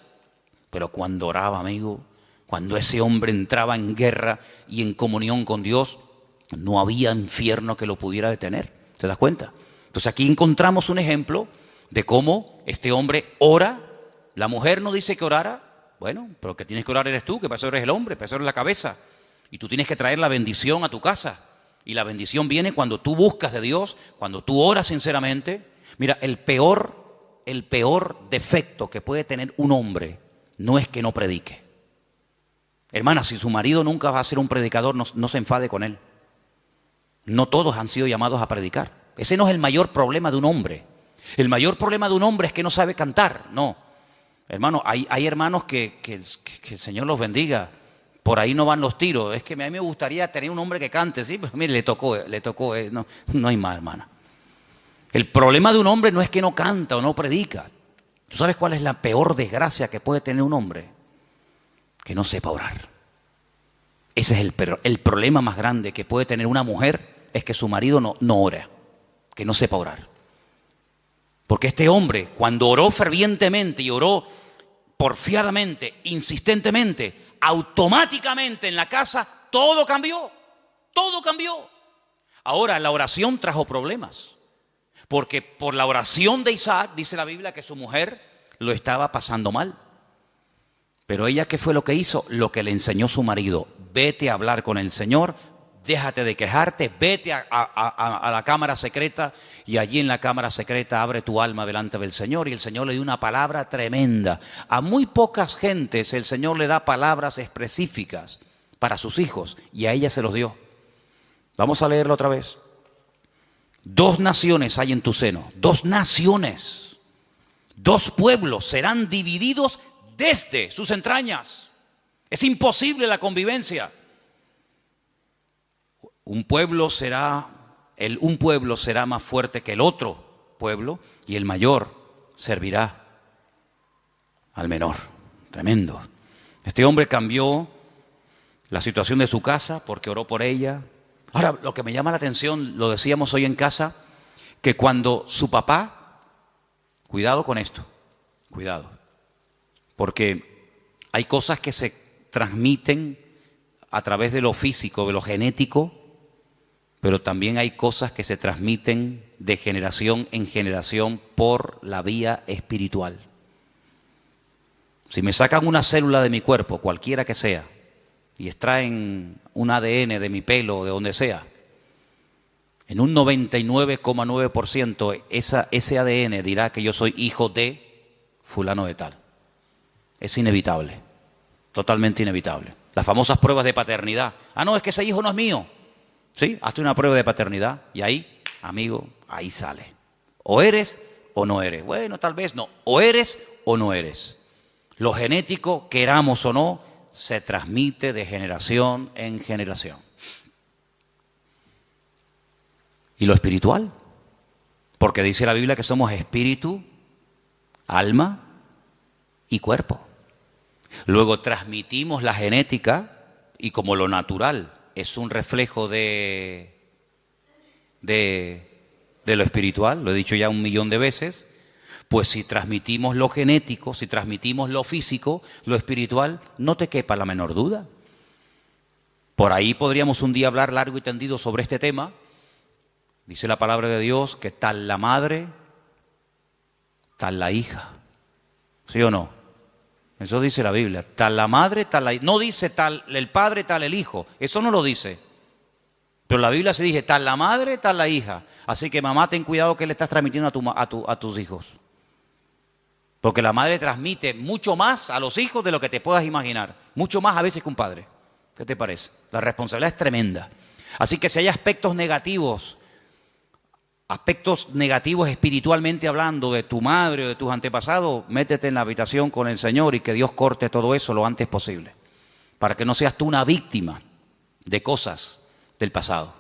Pero cuando oraba, amigo, cuando ese hombre entraba en guerra y en comunión con Dios, no había infierno que lo pudiera detener. ¿Te das cuenta? Entonces aquí encontramos un ejemplo de cómo este hombre ora. La mujer no dice que orara. Bueno, pero que tienes que orar eres tú, que para eso eres el hombre, para eso eres la cabeza. Y tú tienes que traer la bendición a tu casa. Y la bendición viene cuando tú buscas de Dios, cuando tú oras sinceramente. Mira, el peor defecto que puede tener un hombre no es que no predique. Hermana, si su marido nunca va a ser un predicador, no se enfade con él. No todos han sido llamados a predicar. Ese no es el mayor problema de un hombre. El mayor problema de un hombre es que no sabe cantar. No. Hermano, hay hermanos que el Señor los bendiga. Por ahí no van los tiros. Es que a mí me gustaría tener un hombre que cante, sí, pero mire, le tocó, no, no hay más, hermana. El problema de un hombre no es que no canta o no predica. ¿Tú sabes cuál es la peor desgracia que puede tener un hombre? Que no sepa orar. Ese es el problema más grande que puede tener una mujer, es que su marido no ora, que no sepa orar. Porque este hombre, cuando oró fervientemente y oró porfiadamente, insistentemente, automáticamente en la casa, todo cambió, todo cambió. Ahora, la oración trajo problemas, porque por la oración de Isaac, dice la Biblia, que su mujer lo estaba pasando mal. Pero ella, ¿qué fue lo que hizo? Lo que le enseñó su marido: vete a hablar con el Señor, déjate de quejarte, vete a la cámara secreta, y allí en la cámara secreta abre tu alma delante del Señor. Y el Señor le dio una palabra tremenda. A muy pocas gentes el Señor le da palabras específicas para sus hijos, y a ella se los dio. Vamos a leerlo otra vez. 2 naciones hay en tu seno, 2 naciones, 2 pueblos serán divididos desde sus entrañas. Es imposible la convivencia. Un pueblo será más fuerte que el otro pueblo, y el mayor servirá al menor. Tremendo. Este hombre cambió la situación de su casa porque oró por ella. Ahora, lo que me llama la atención, lo decíamos hoy en casa, que cuando su papá, cuidado con esto, cuidado, porque hay cosas que se transmiten a través de lo físico, de lo genético, pero también hay cosas que se transmiten de generación en generación por la vía espiritual. Si me sacan una célula de mi cuerpo, cualquiera que sea, y extraen un ADN de mi pelo, de donde sea, en un 99,9% ese ADN dirá que yo soy hijo de fulano de tal. Es inevitable, totalmente inevitable. Las famosas pruebas de paternidad. Ah, no, es que ese hijo no es mío. Sí, hazte una prueba de paternidad y ahí, amigo, ahí sale. O eres o no eres. Bueno, tal vez no. O eres o no eres. Lo genético, queramos o no, se transmite de generación en generación. ¿Y lo espiritual? Porque dice la Biblia que somos espíritu, alma y cuerpo. Luego transmitimos la genética, y como lo natural es un reflejo de lo espiritual, lo he dicho ya 1.000.000 de veces, pues si transmitimos lo genético, si transmitimos lo físico, lo espiritual, no te quepa la menor duda. Por ahí podríamos un día hablar largo y tendido sobre este tema. Dice la palabra de Dios que tal la madre, tal la hija. ¿Sí o no? Eso dice la Biblia. Tal la madre, tal la hija. No dice tal el padre, tal el hijo. Eso no lo dice. Pero la Biblia se dice tal la madre, tal la hija. Así que mamá, ten cuidado que le estás transmitiendo a tus hijos. Porque la madre transmite mucho más a los hijos de lo que te puedas imaginar. Mucho más a veces que un padre. ¿Qué te parece? La responsabilidad es tremenda. Así que si hay aspectos negativos espiritualmente hablando de tu madre o de tus antepasados, métete en la habitación con el Señor y que Dios corte todo eso lo antes posible. Para que no seas tú una víctima de cosas del pasado.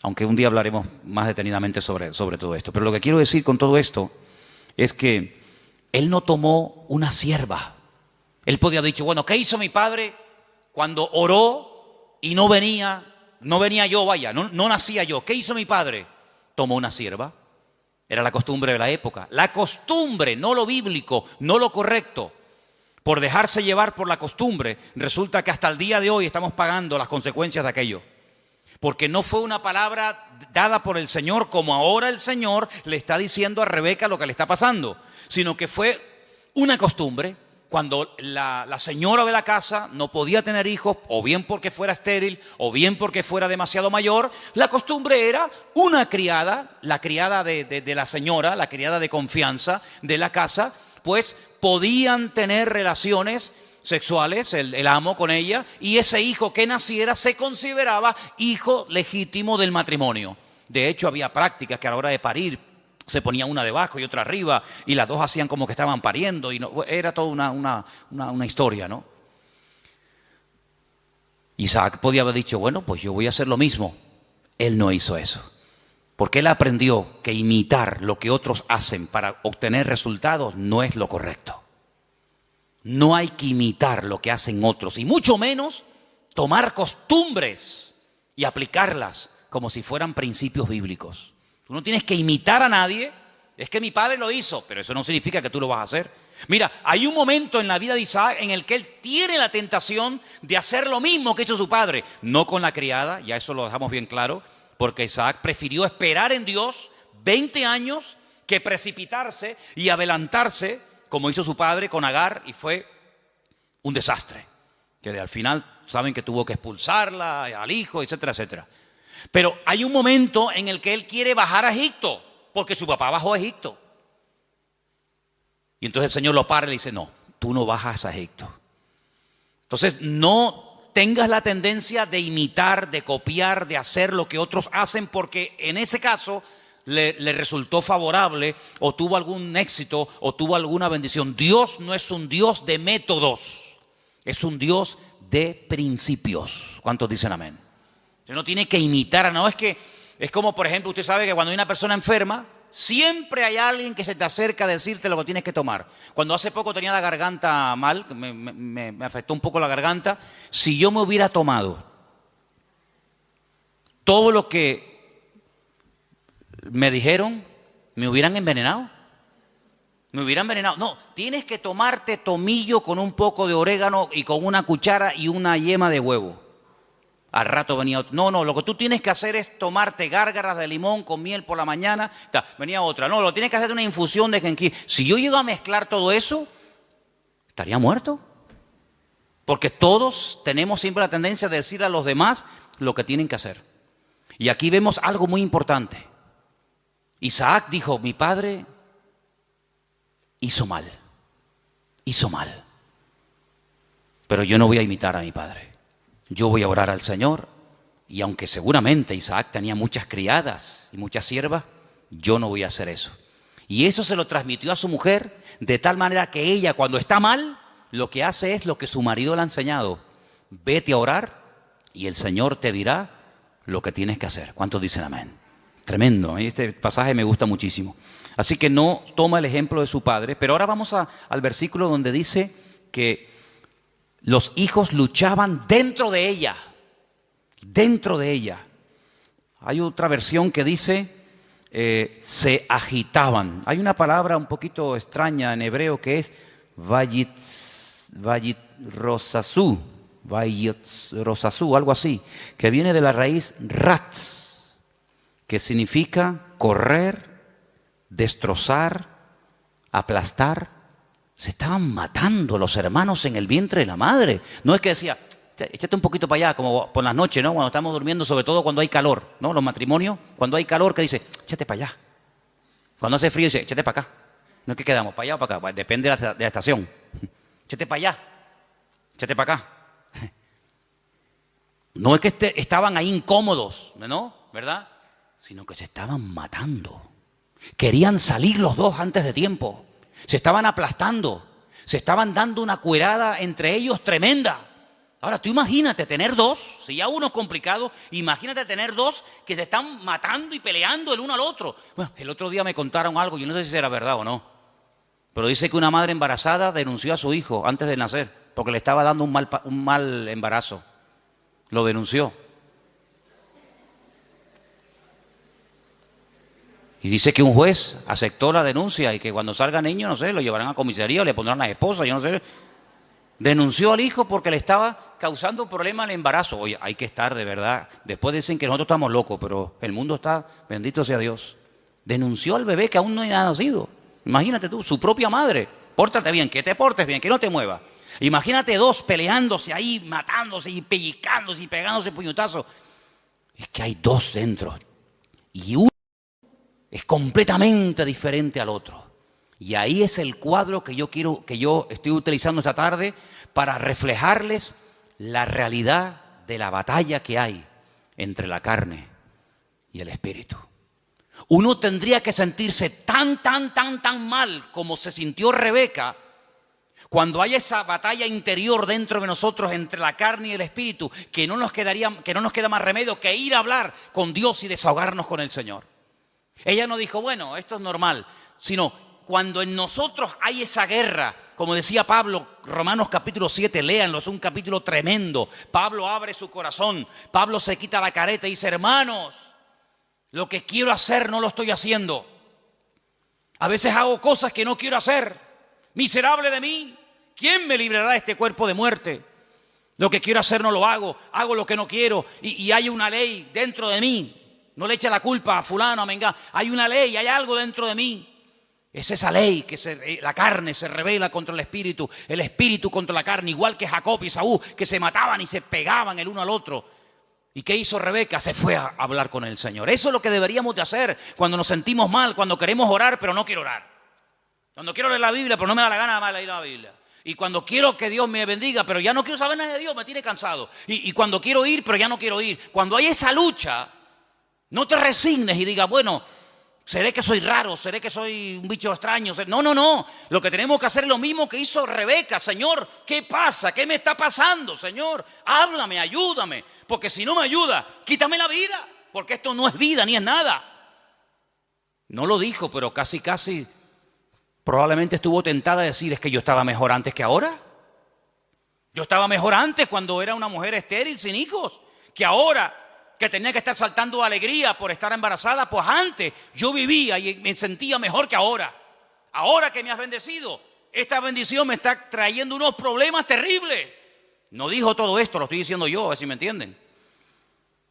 Aunque un día hablaremos más detenidamente sobre todo esto. Pero lo que quiero decir con todo esto es que él no tomó una sierva. Él podía haber dicho, bueno, ¿qué hizo mi padre cuando oró y no venía yo, no nacía yo? ¿Qué hizo mi padre? Tomó una sierva. Era la costumbre de la época. La costumbre, no lo bíblico, no lo correcto. Por dejarse llevar por la costumbre, resulta que hasta el día de hoy estamos pagando las consecuencias de aquello. Porque no fue una palabra dada por el Señor como ahora el Señor le está diciendo a Rebeca lo que le está pasando, sino que fue una costumbre. Cuando la señora de la casa no podía tener hijos, o bien porque fuera estéril, o bien porque fuera demasiado mayor, la costumbre era una criada, la criada de la señora, la criada de confianza de la casa, pues podían tener relaciones sexuales, el amo con ella, y ese hijo que naciera se consideraba hijo legítimo del matrimonio. De hecho, había prácticas que a la hora de parir se ponía una debajo y otra arriba, y las dos hacían como que estaban pariendo, y no, era toda una historia, ¿no? Isaac podía haber dicho, bueno, pues yo voy a hacer lo mismo. Él no hizo eso. Porque él aprendió que imitar lo que otros hacen para obtener resultados no es lo correcto. No hay que imitar lo que hacen otros y mucho menos tomar costumbres y aplicarlas como si fueran principios bíblicos. Tú no tienes que imitar a nadie. Es que mi padre lo hizo, pero eso no significa que tú lo vas a hacer. Mira, hay un momento en la vida de Isaac en el que él tiene la tentación de hacer lo mismo que hizo su padre. No con la criada, ya eso lo dejamos bien claro, porque Isaac prefirió esperar en Dios 20 años que precipitarse y adelantarse, como hizo su padre con Agar, y fue un desastre. Que al final saben que tuvo que expulsarla, al hijo, etcétera, etcétera. Pero hay un momento en el que él quiere bajar a Egipto, porque su papá bajó a Egipto. Y entonces el Señor lo para y le dice, no, tú no bajas a Egipto. Entonces no tengas la tendencia de imitar, de copiar, de hacer lo que otros hacen, porque en ese caso le resultó favorable o tuvo algún éxito o tuvo alguna bendición. Dios no es un Dios de métodos, es un Dios de principios. ¿Cuántos dicen amén? Usted no tiene que imitar, no es que, es como por ejemplo, usted sabe que cuando hay una persona enferma, siempre hay alguien que se te acerca a decirte lo que tienes que tomar. Cuando hace poco tenía la garganta mal, me afectó un poco la garganta, si yo me hubiera tomado todo lo que me dijeron, me hubieran envenenado. Me hubieran envenenado. No, tienes que tomarte tomillo con un poco de orégano y con una cuchara y una yema de huevo. Al rato venía otro. No, lo que tú tienes que hacer es tomarte gárgaras de limón con miel por la mañana. Venía otra. No, lo tienes que hacer de una infusión de jengibre. Si yo llego a mezclar todo eso, estaría muerto. Porque todos tenemos siempre la tendencia de decir a los demás lo que tienen que hacer. Y aquí vemos algo muy importante. Isaac dijo, mi padre hizo mal. Pero yo no voy a imitar a mi padre. Yo voy a orar al Señor, y aunque seguramente Isaac tenía muchas criadas y muchas siervas, yo no voy a hacer eso. Y eso se lo transmitió a su mujer, de tal manera que ella, cuando está mal, lo que hace es lo que su marido le ha enseñado. Vete a orar y el Señor te dirá lo que tienes que hacer. ¿Cuántos dicen amén? Tremendo, este pasaje me gusta muchísimo. Así que no toma el ejemplo de su padre, pero ahora vamos al versículo donde dice que los hijos luchaban dentro de ella. Dentro de ella. Hay otra versión que dice se agitaban. Hay una palabra un poquito extraña en hebreo que es vayitrosasú, algo así, que viene de la raíz ratz, que significa correr, destrozar, aplastar. Se estaban matando los hermanos en el vientre de la madre. No es que decía, échate un poquito para allá, como por las noches, ¿no? Cuando estamos durmiendo, sobre todo cuando hay calor, ¿no? Los matrimonios, cuando hay calor, que dice, échate para allá. Cuando hace frío, dice, échate para acá. No es que quedamos, para allá o para acá, depende de la estación. Échate para allá, échate para acá. No es que estaban ahí incómodos, ¿no? ¿Verdad? Sino que se estaban matando. Querían salir los dos antes de tiempo. Se estaban aplastando, se estaban dando una cuerada entre ellos tremenda. Ahora tú imagínate tener dos, si ya uno es complicado, imagínate tener dos que se están matando y peleando el uno al otro. Bueno, el otro día me contaron algo, yo no sé si era verdad o no, pero dice que una madre embarazada denunció a su hijo antes de nacer, porque le estaba dando un mal embarazo. Lo denunció. Y dice que un juez aceptó la denuncia y que cuando salga niño, no sé, lo llevarán a comisaría o le pondrán las esposas, yo no sé. Denunció al hijo porque le estaba causando problemas al embarazo. Oye, hay que estar de verdad. Después dicen que nosotros estamos locos, pero el mundo está, bendito sea Dios. Denunció al bebé que aún no ha nacido. Imagínate tú, su propia madre. Pórtate bien, que te portes bien, que no te muevas. Imagínate dos peleándose ahí, matándose y pellizcándose y pegándose puñetazos. Es que hay dos dentro. Y uno es completamente diferente al otro. Y ahí es el cuadro que yo estoy utilizando esta tarde para reflejarles la realidad de la batalla que hay entre la carne y el espíritu. Uno tendría que sentirse tan mal como se sintió Rebeca Cuando hay esa batalla interior dentro de nosotros entre la carne y el espíritu, que no nos queda más remedio que ir a hablar con Dios y desahogarnos con el Señor. Ella no dijo, bueno, esto es normal, sino cuando en nosotros hay esa guerra, como decía Pablo, Romanos capítulo 7, léanlo, es un capítulo tremendo. Pablo abre su corazón, Pablo se quita la careta y dice, hermanos, lo que quiero hacer no lo estoy haciendo. A veces hago cosas que no quiero hacer. Miserable de mí, ¿quién me librará de este cuerpo de muerte? Lo que quiero hacer no lo hago, hago lo que no quiero y hay una ley dentro de mí. No le eche la culpa a fulano, a mengano. Hay una ley, hay algo dentro de mí. Es esa ley que la carne se rebela contra el espíritu contra la carne, igual que Jacob y Esaú, que se mataban y se pegaban el uno al otro. ¿Y qué hizo Rebeca? Se fue a hablar con el Señor. Eso es lo que deberíamos de hacer cuando nos sentimos mal, cuando queremos orar, pero no quiero orar. Cuando quiero leer la Biblia, pero no me da la gana de leer la Biblia. Y cuando quiero que Dios me bendiga, pero ya no quiero saber nada de Dios, me tiene cansado. Y cuando quiero ir, pero ya no quiero ir. Cuando hay esa lucha, no te resignes y digas, bueno, seré que soy raro, seré que soy un bicho extraño. No. Lo que tenemos que hacer es lo mismo que hizo Rebeca. Señor, ¿qué pasa? ¿Qué me está pasando? Señor, háblame, ayúdame. Porque si no me ayuda, quítame la vida. Porque esto no es vida ni es nada. No lo dijo, pero casi probablemente estuvo tentada a decir, es que yo estaba mejor antes que ahora. Yo estaba mejor antes cuando era una mujer estéril, sin hijos, que ahora que tenía que estar saltando de alegría por estar embarazada, pues antes yo vivía y me sentía mejor que ahora. Ahora que me has bendecido, esta bendición me está trayendo unos problemas terribles. No dijo todo esto, lo estoy diciendo yo, a ver si me entienden.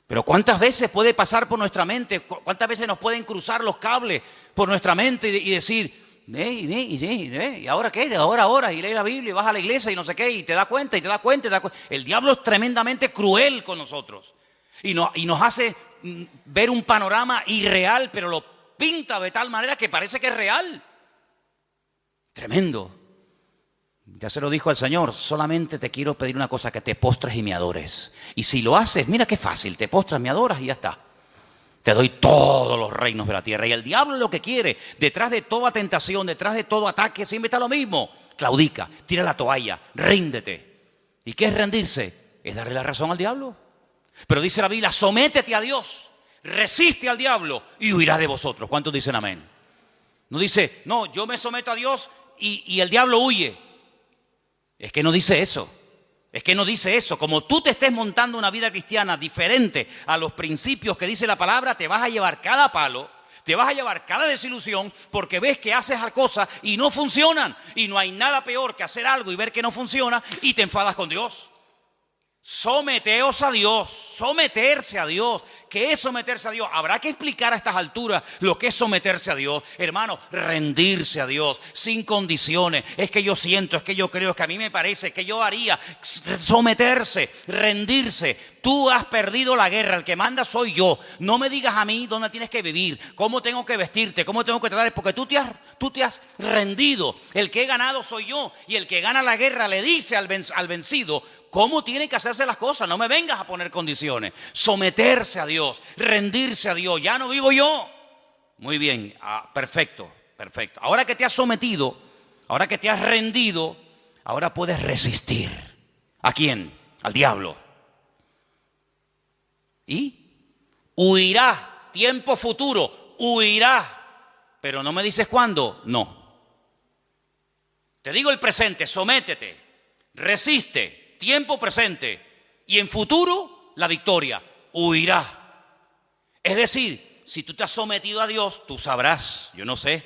Pero ¿cuántas veces puede pasar por nuestra mente? ¿Cuántas veces nos pueden cruzar los cables por nuestra mente y decir, ¿y ahora qué? Ahora, y lee la Biblia y vas a la iglesia y no sé qué, y te das cuenta. El diablo es tremendamente cruel con nosotros. Y nos hace ver un panorama irreal, pero lo pinta de tal manera que parece que es real. Tremendo. Ya se lo dijo al Señor, solamente te quiero pedir una cosa, que te postres y me adores. Y si lo haces, mira qué fácil, te postras, me adoras y ya está. Te doy todos los reinos de la tierra. Y el diablo lo que quiere, detrás de toda tentación, detrás de todo ataque, siempre está lo mismo. Claudica, tira la toalla, ríndete. ¿Y qué es rendirse? Es darle la razón al diablo. Pero dice la Biblia, sométete a Dios, resiste al diablo y huirá de vosotros. ¿Cuántos dicen amén? No dice, no, yo me someto a Dios y el diablo huye. Es que no dice eso. Es que no dice eso. Como tú te estés montando una vida cristiana diferente a los principios que dice la palabra, te vas a llevar cada palo, te vas a llevar cada desilusión, porque ves que haces cosas y no funcionan. Y no hay nada peor que hacer algo y ver que no funciona y te enfadas con Dios. Someteos a Dios, someterse a Dios. ¿Qué es someterse a Dios? Habrá que explicar a estas alturas lo que es someterse a Dios. Hermano, rendirse a Dios sin condiciones. Es que yo siento, es que yo creo, es que a mí me parece, es que yo haría. Someterse, rendirse. Tú has perdido la guerra, el que manda soy yo. No me digas a mí dónde tienes que vivir, cómo tengo que vestirte, cómo tengo que tratar, porque tú te has rendido. El que he ganado soy yo, y el que gana la guerra le dice al vencido cómo tienen que hacerse las cosas. No me vengas a poner condiciones. Someterse a Dios, rendirse a Dios. Ya no vivo yo. Muy bien, perfecto. Ahora que te has sometido, ahora que te has rendido, ahora puedes resistir. ¿A quién? Al diablo. Y huirá, tiempo futuro, huirá. Pero no me dices cuándo, no. Te digo el presente, sométete, resiste. Tiempo presente y en futuro la victoria, huirá. Es decir, si tú te has sometido a Dios, tú sabrás, yo no sé.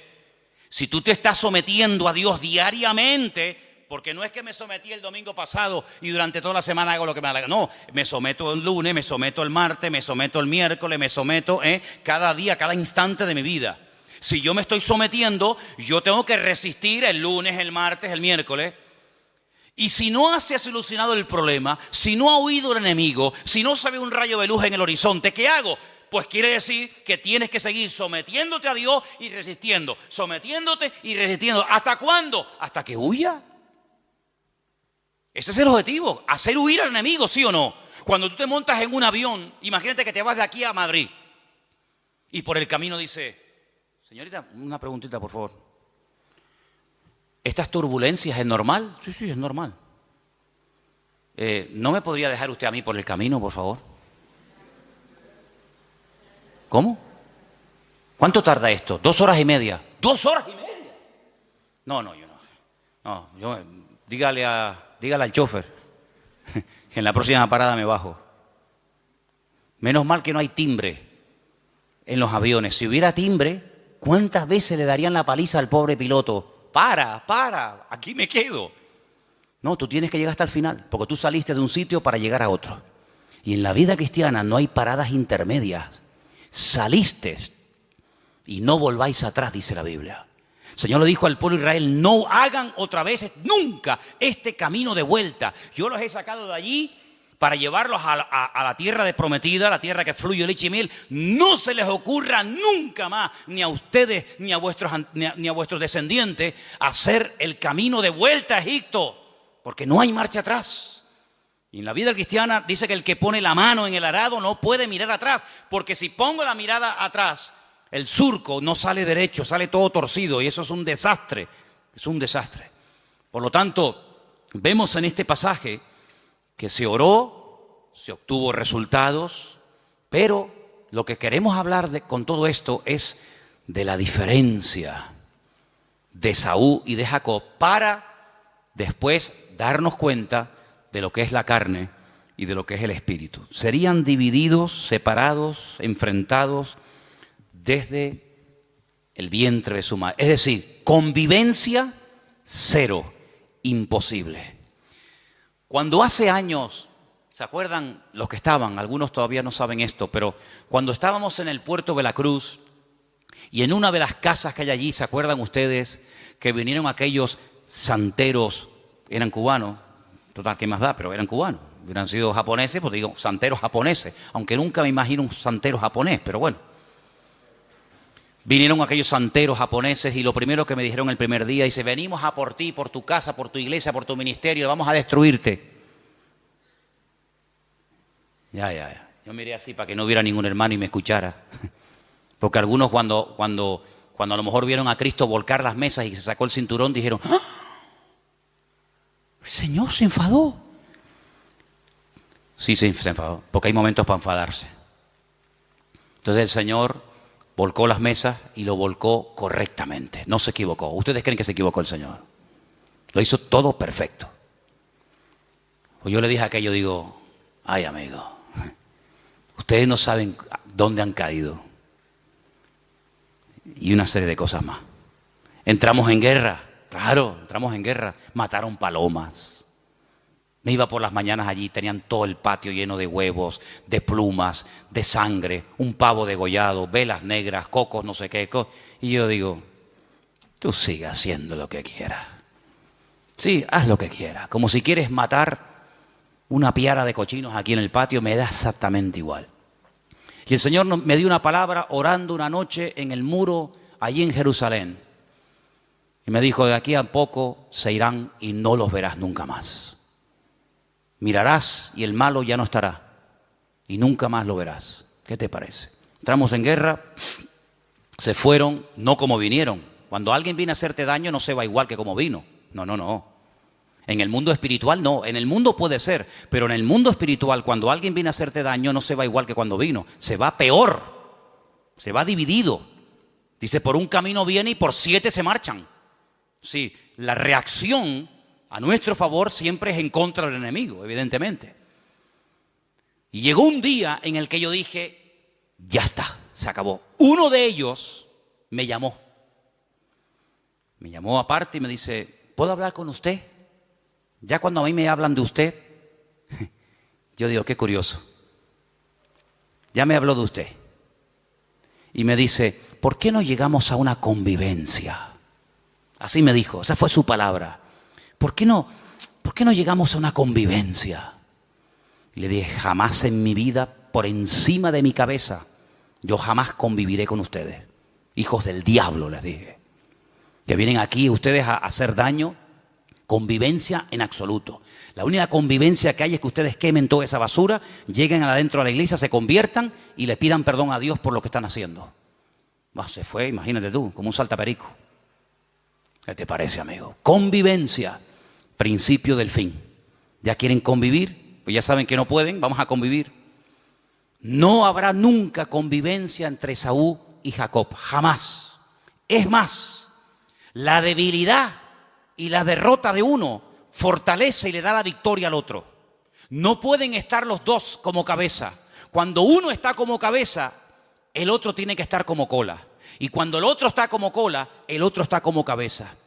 Si tú te estás sometiendo a Dios diariamente, porque no es que me sometí el domingo pasado y durante toda la semana hago lo que me da la gana. No, me someto el lunes, me someto el martes, me someto el miércoles, me someto cada día, cada instante de mi vida. Si yo me estoy sometiendo, yo tengo que resistir el lunes, el martes, el miércoles. Y si no se ha solucionado el problema, si no ha huido el enemigo, si no se ve un rayo de luz en el horizonte, ¿qué hago? Pues quiere decir que tienes que seguir sometiéndote a Dios y resistiendo, sometiéndote y resistiendo. ¿Hasta cuándo? Hasta que huya. Ese es el objetivo, hacer huir al enemigo, ¿sí o no? Cuando tú te montas en un avión, imagínate que te vas de aquí a Madrid y por el camino dice, señorita, una preguntita por favor. ¿Estas turbulencias es normal? Sí, sí, es normal. ¿No me podría dejar usted a mí por el camino, por favor? ¿Cómo? ¿Cuánto tarda esto? 2 horas y media. ¿2 horas y media? No, yo no. No, dígale al chofer que en la próxima parada me bajo. Menos mal que no hay timbre en los aviones. Si hubiera timbre, ¿cuántas veces le darían la paliza al pobre piloto? Para, aquí me quedo. No, tú tienes que llegar hasta el final, porque tú saliste de un sitio para llegar a otro. Y en la vida cristiana no hay paradas intermedias. Saliste y no volváis atrás, dice la Biblia. El Señor le dijo al pueblo de Israel, no hagan otra vez nunca este camino de vuelta. Yo los he sacado de allí para llevarlos a la tierra de prometida, la tierra que fluye leche y miel. No se les ocurra nunca más, ni a ustedes, ni a vuestros descendientes, hacer el camino de vuelta a Egipto, porque no hay marcha atrás. Y en la vida cristiana dice que el que pone la mano en el arado no puede mirar atrás, porque si pongo la mirada atrás, el surco no sale derecho, sale todo torcido, y eso es un desastre, es un desastre. Por lo tanto, vemos en este pasaje que se oró, se obtuvo resultados, pero lo que queremos hablar con todo esto es de la diferencia de Esaú y de Jacob, para después darnos cuenta de lo que es la carne y de lo que es el espíritu. Serían divididos, separados, enfrentados desde el vientre de su madre. Es decir, convivencia cero, imposible. Cuando hace años, ¿se acuerdan los que estaban? Algunos todavía no saben esto, pero cuando estábamos en el puerto de la Cruz y en una de las casas que hay allí, ¿se acuerdan ustedes que vinieron aquellos santeros? Eran cubanos, total, ¿qué más da? Pero eran cubanos. Hubieran sido japoneses, pues digo, santeros japoneses, aunque nunca me imagino un santero japonés, pero bueno. Vinieron aquellos santeros japoneses y lo primero que me dijeron el primer día, dice, venimos a por ti, por tu casa, por tu iglesia, por tu ministerio, vamos a destruirte. Ya. Yo miré así para que no hubiera ningún hermano y me escuchara. Porque algunos cuando a lo mejor vieron a Cristo volcar las mesas y se sacó el cinturón, dijeron, ¡ah! El Señor se enfadó. Sí, se enfadó, porque hay momentos para enfadarse. Entonces el Señor volcó las mesas y lo volcó correctamente, no se equivocó. ¿Ustedes creen que se equivocó el Señor? Lo hizo todo perfecto. Pues yo le dije a aquello, digo, ay amigo, ustedes no saben dónde han caído. Y una serie de cosas más. Entramos en guerra, claro, entramos en guerra. Mataron palomas. Me iba por las mañanas allí, tenían todo el patio lleno de huevos, de plumas, de sangre, un pavo degollado, velas negras, cocos, no sé qué. Y yo digo, tú sigue haciendo lo que quieras. Sí, haz lo que quieras. Como si quieres matar una piara de cochinos aquí en el patio, me da exactamente igual. Y el Señor me dio una palabra orando una noche en el muro allí en Jerusalén. Y me dijo, de aquí a poco se irán y no los verás nunca más. Mirarás y el malo ya no estará y nunca más lo verás. ¿Qué te parece? Entramos en guerra, se fueron, no como vinieron. Cuando alguien viene a hacerte daño no se va igual que como vino. No. En el mundo espiritual no, en el mundo puede ser, pero en el mundo espiritual cuando alguien viene a hacerte daño no se va igual que cuando vino. Se va peor, se va dividido. Dice, por un camino viene y por 7 se marchan. Sí, la reacción a nuestro favor siempre es en contra del enemigo, evidentemente. Y llegó un día en el que yo dije, ya está, se acabó. Uno de ellos me llamó. Me llamó aparte y me dice, ¿puedo hablar con usted? Ya cuando a mí me hablan de usted, yo digo, qué curioso. Ya me habló de usted. Y me dice, ¿por qué no llegamos a una convivencia? Así me dijo, esa fue su palabra. ¿Por qué no llegamos a una convivencia? Y le dije, jamás en mi vida, por encima de mi cabeza, yo jamás conviviré con ustedes. Hijos del diablo, les dije. Que vienen aquí ustedes a hacer daño. Convivencia en absoluto. La única convivencia que hay es que ustedes quemen toda esa basura, lleguen adentro a la iglesia, se conviertan y le pidan perdón a Dios por lo que están haciendo. Se fue, imagínate tú, como un saltaperico. ¿Qué te parece, amigo? Convivencia, principio del fin. ¿Ya quieren convivir? Pues ya saben que no pueden, vamos a convivir. No habrá nunca convivencia entre Esaú y Jacob, jamás. Es más, la debilidad y la derrota de uno fortalece y le da la victoria al otro. No pueden estar los dos como cabeza. Cuando uno está como cabeza, el otro tiene que estar como cola. Y cuando el otro está como cola, el otro está como cabeza.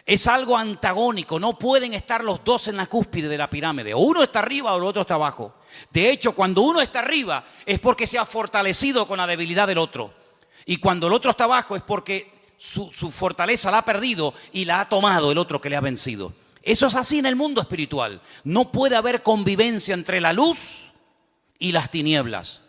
Es algo antagónico, no pueden estar los dos en la cúspide de la pirámide. O uno está arriba o el otro está abajo. De hecho, cuando uno está arriba es porque se ha fortalecido con la debilidad del otro. Y cuando el otro está abajo es porque su fortaleza la ha perdido y la ha tomado el otro que le ha vencido. Eso es así en el mundo espiritual. No puede haber convivencia entre la luz y las tinieblas.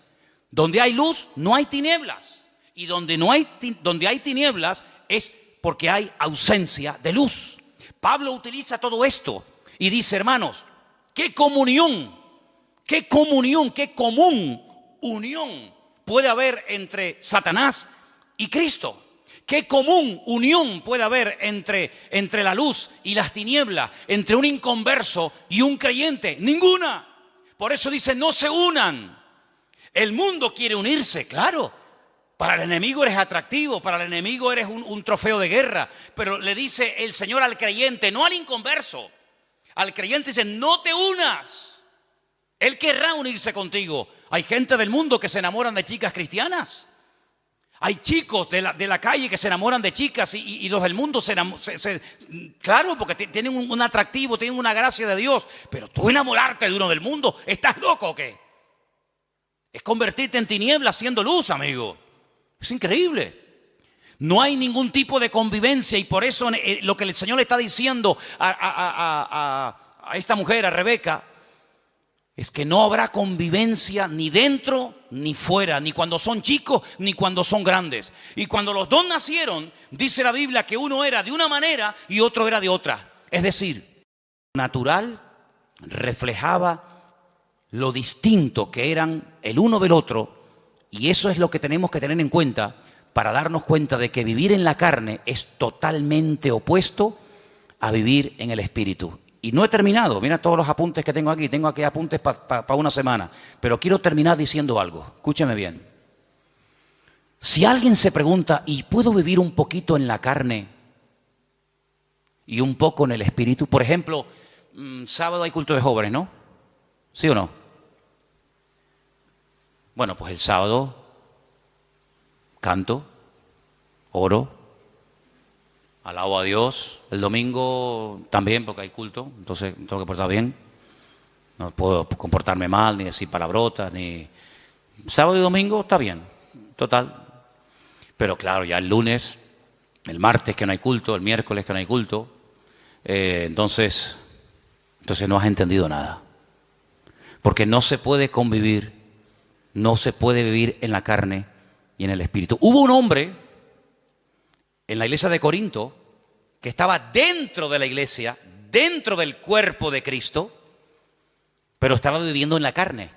Donde hay luz, no hay tinieblas. Y donde hay tinieblas es porque hay ausencia de luz. Pablo utiliza todo esto y dice, hermanos, qué comunión, qué común unión puede haber entre Satanás y Cristo. Qué común unión puede haber entre la luz y las tinieblas, entre un inconverso y un creyente. Ninguna. Por eso dice, no se unan. El mundo quiere unirse, claro. Para el enemigo eres atractivo, para el enemigo eres un trofeo de guerra. Pero le dice el Señor al creyente, no al inconverso. Al creyente dice, no te unas. Él querrá unirse contigo. Hay gente del mundo que se enamoran de chicas cristianas. Hay chicos de la calle que se enamoran de chicas y los del mundo claro, porque tienen un atractivo, tienen una gracia de Dios. Pero tú enamorarte de uno del mundo, ¿estás loco o qué? Es convertirte en tinieblas siendo luz, amigo. Es increíble. No hay ningún tipo de convivencia y por eso lo que el Señor le está diciendo a esta mujer, a Rebeca, es que no habrá convivencia ni dentro ni fuera, ni cuando son chicos ni cuando son grandes. Y cuando los dos nacieron, dice la Biblia que uno era de una manera y otro era de otra. Es decir, natural reflejaba lo distinto que eran el uno del otro. Y eso es lo que tenemos que tener en cuenta para darnos cuenta de que vivir en la carne es totalmente opuesto a vivir en el espíritu. Y no he terminado, mira todos los apuntes que tengo aquí apuntes para una semana, pero quiero terminar diciendo algo, escúcheme bien. Si alguien se pregunta, ¿y puedo vivir un poquito en la carne y un poco en el espíritu? Por ejemplo, sábado hay culto de jóvenes, ¿no? ¿Sí o no? Bueno, pues el sábado canto, oro, alabo a Dios. El domingo también, porque hay culto, entonces tengo que portar bien. No puedo comportarme mal, ni decir palabrotas, ni... Sábado y domingo está bien, total. Pero claro, ya el lunes, el martes que no hay culto, el miércoles que no hay culto, entonces no has entendido nada. Porque no se puede convivir, no se puede vivir en la carne y en el espíritu. Hubo un hombre en la iglesia de Corinto que estaba dentro de la iglesia, dentro del cuerpo de Cristo, pero estaba viviendo en la carne.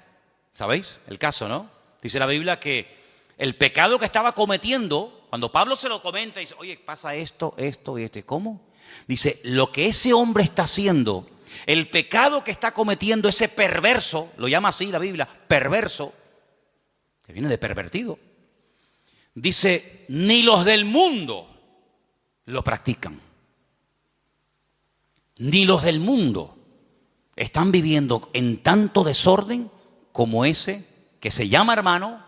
¿Sabéis el caso, no? Dice la Biblia que el pecado que estaba cometiendo, cuando Pablo se lo comenta, dice, oye, pasa esto y esto. ¿Cómo? Dice, lo que ese hombre está haciendo, el pecado que está cometiendo ese perverso, lo llama así la Biblia, perverso, que viene de pervertido. Dice, ni los del mundo lo practican. Ni los del mundo están viviendo en tanto desorden como ese que se llama hermano,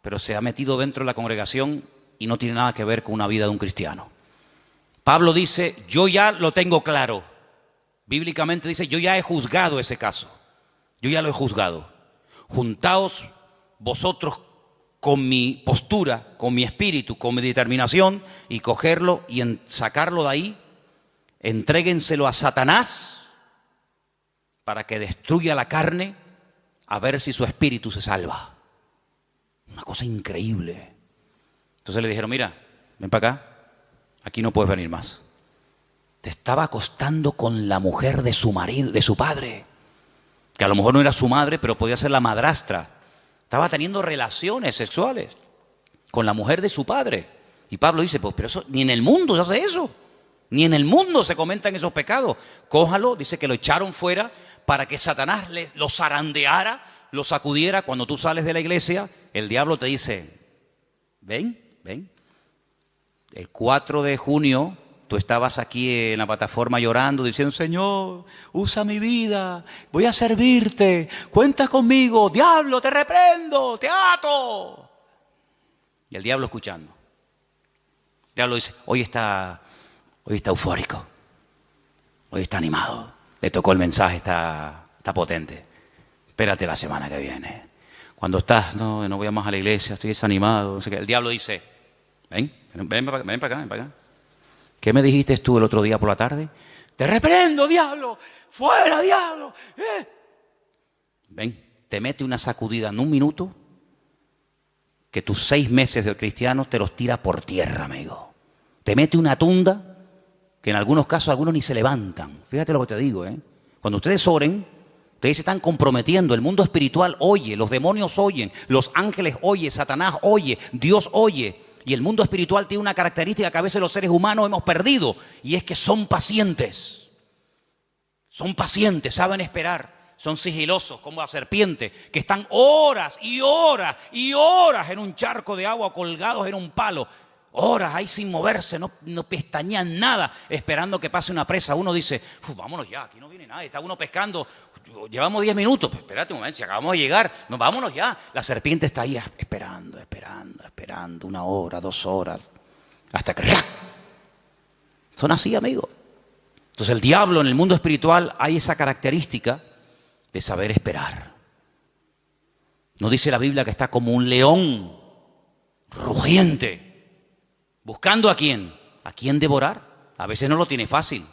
pero se ha metido dentro de la congregación y no tiene nada que ver con una vida de un cristiano. Pablo dice, yo ya lo tengo claro. Bíblicamente dice, yo ya he juzgado ese caso. Yo ya lo he juzgado. Juntaos vosotros con mi postura, con mi espíritu, con mi determinación y cogerlo y sacarlo de ahí. Entréguenselo a Satanás para que destruya la carne a ver si su espíritu se salva. Una cosa increíble. Entonces le dijeron, mira, ven para acá, aquí no puedes venir más. Te estaba acostando con la mujer de su marido, de su padre, que a lo mejor no era su madre, pero podía ser la madrastra. Estaba teniendo relaciones sexuales con la mujer de su padre. Y Pablo dice, pues pero eso ni en el mundo se hace eso. Ni en el mundo se comentan esos pecados. Cójalo, dice que lo echaron fuera para que Satanás lo zarandeara, lo sacudiera. Cuando tú sales de la iglesia, el diablo te dice, ven. El 4 de junio tú estabas aquí en la plataforma llorando, diciendo, Señor, usa mi vida, voy a servirte, cuenta conmigo, diablo, te reprendo, te ato. Y el diablo escuchando. El diablo dice, hoy está eufórico, hoy está animado, le tocó el mensaje, está potente. Espérate la semana que viene. Cuando estás, no voy más a la iglesia, estoy desanimado. No sé qué. El diablo dice, ven para acá. ¿Qué me dijiste tú el otro día por la tarde? Te reprendo, diablo, fuera, diablo. Ven, te mete una sacudida en un minuto que tus 6 meses de cristiano te los tira por tierra, amigo. Te mete una tunda que en algunos casos algunos ni se levantan. Fíjate lo que te digo, ¿eh? Cuando ustedes oren, ustedes se están comprometiendo. El mundo espiritual oye, los demonios oyen, los ángeles oyen, Satanás oye, Dios oye. Y el mundo espiritual tiene una característica que a veces los seres humanos hemos perdido, y es que son pacientes. Son pacientes, saben esperar, son sigilosos como la serpiente, que están horas y horas y horas en un charco de agua colgados en un palo. Horas ahí sin moverse, no pestañean nada, esperando que pase una presa. Uno dice, vámonos ya, aquí no viene nadie, está uno pescando, llevamos 10 minutos, pues espérate un momento, si acabamos de llegar, vámonos ya. La serpiente está ahí esperando, 1 hora, 2 horas, hasta que ¡ra! Son así, amigos. Entonces el diablo en el mundo espiritual hay esa característica de saber esperar. ¿No dice la Biblia que está como un león rugiente? ¿Buscando a quién? ¿A quién devorar? A veces no lo tiene fácil,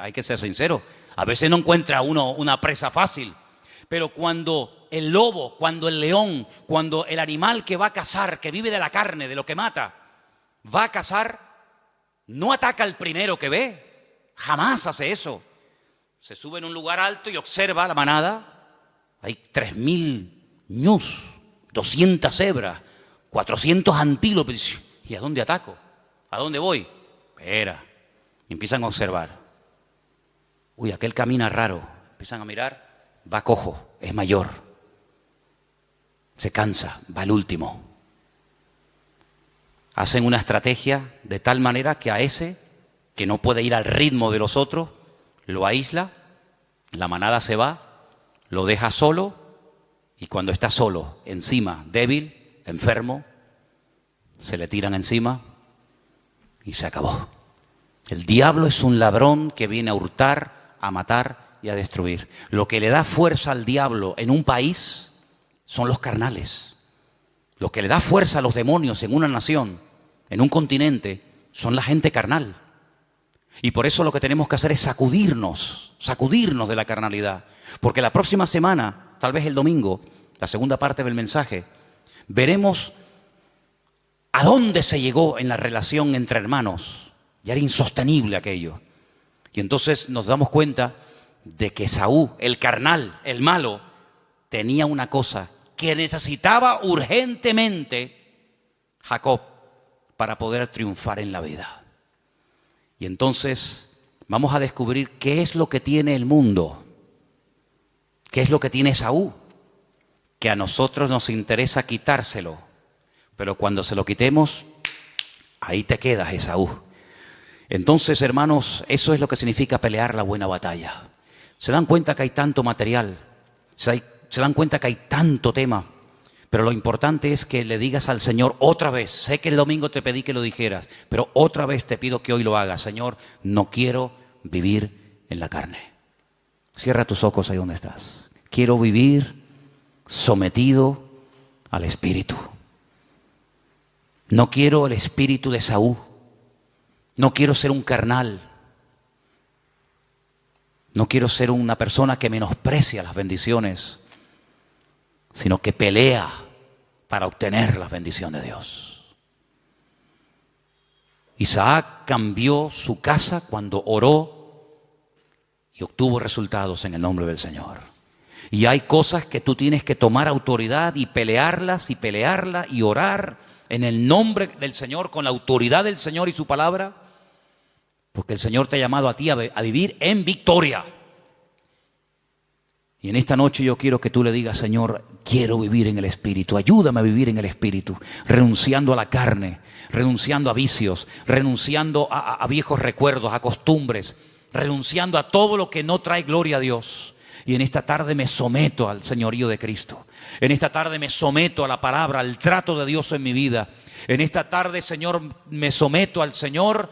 hay que ser sincero. A veces no encuentra uno una presa fácil. Pero cuando el lobo, cuando el león, cuando el animal que va a cazar, que vive de la carne, de lo que mata, va a cazar, no ataca al primero que ve. Jamás hace eso. Se sube en un lugar alto y observa la manada. Hay 3000 ñus, 200 cebras, 400 antílopes. ¿Y a dónde ataco? ¿A dónde voy? Espera. Y empiezan a observar. Uy, aquel camina raro. Empiezan a mirar. Va cojo, es mayor. Se cansa, va al último. Hacen una estrategia de tal manera que a ese, que no puede ir al ritmo de los otros, lo aísla, la manada se va, lo deja solo, y cuando está solo, encima, débil, enfermo, se le tiran encima y se acabó. El diablo es un ladrón que viene a hurtar, a matar y a destruir. Lo que le da fuerza al diablo en un país son los carnales. Lo que le da fuerza a los demonios en una nación, en un continente, son la gente carnal. Y por eso lo que tenemos que hacer es sacudirnos de la carnalidad. Porque la próxima semana, tal vez el domingo, la segunda parte del mensaje, veremos a dónde se llegó en la relación entre hermanos. Ya era insostenible aquello. Y entonces nos damos cuenta de que Esaú, el carnal, el malo, tenía una cosa que necesitaba urgentemente Jacob para poder triunfar en la vida. Y entonces vamos a descubrir qué es lo que tiene el mundo, qué es lo que tiene Esaú, que a nosotros nos interesa quitárselo, pero cuando se lo quitemos, ahí te quedas, Esaú. Entonces, hermanos, eso es lo que significa pelear la buena batalla. Se dan cuenta que hay tanto material, se dan cuenta que hay tanto tema, pero lo importante es que le digas al Señor otra vez. Sé que el domingo te pedí que lo dijeras, pero otra vez te pido que hoy lo hagas. Señor, no quiero vivir en la carne. Cierra tus ojos ahí donde estás. Quiero vivir sometido al Espíritu. No quiero el espíritu de Esaú. No quiero ser un carnal. No quiero ser una persona que menosprecia las bendiciones, sino que pelea para obtener la bendición de Dios. Isaac cambió su casa cuando oró y obtuvo resultados en el nombre del Señor. Y hay cosas que tú tienes que tomar autoridad y pelearlas y orar en el nombre del Señor, con la autoridad del Señor y su palabra, Porque el Señor te ha llamado a ti a vivir en victoria. Y en esta noche yo quiero que tú le digas: Señor, quiero vivir en el Espíritu, ayúdame a vivir en el Espíritu, renunciando a la carne, renunciando a vicios, renunciando a viejos recuerdos, a costumbres, renunciando a todo lo que no trae gloria a Dios. Y en esta tarde me someto al señorío de Cristo. En esta tarde me someto a la palabra, al trato de Dios en mi vida. En esta tarde, Señor, me someto al Señor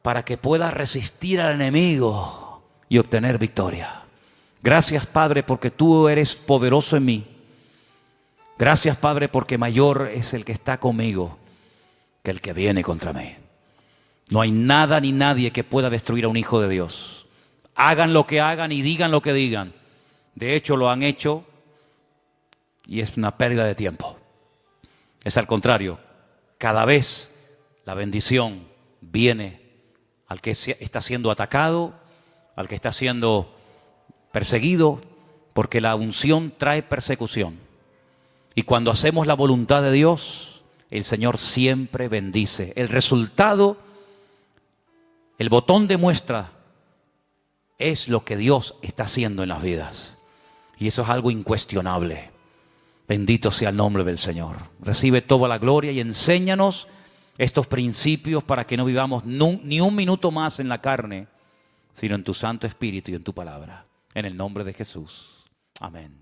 para que pueda resistir al enemigo y obtener victoria. Gracias, Padre, porque tú eres poderoso en mí. Gracias, Padre, porque mayor es el que está conmigo que el que viene contra mí. No hay nada ni nadie que pueda destruir a un hijo de Dios. Hagan lo que hagan y digan lo que digan. De hecho, lo han hecho y es una pérdida de tiempo. Es al contrario, cada vez la bendición viene al que está siendo atacado, al que está siendo perseguido, porque la unción trae persecución. Y cuando hacemos la voluntad de Dios, el Señor siempre bendice. El resultado, el botón de muestra, es lo que Dios está haciendo en las vidas. Y eso es algo incuestionable. Bendito sea el nombre del Señor. Recibe toda la gloria y enséñanos estos principios para que no vivamos ni un minuto más en la carne, sino en tu Santo Espíritu y en tu palabra. En el nombre de Jesús. Amén.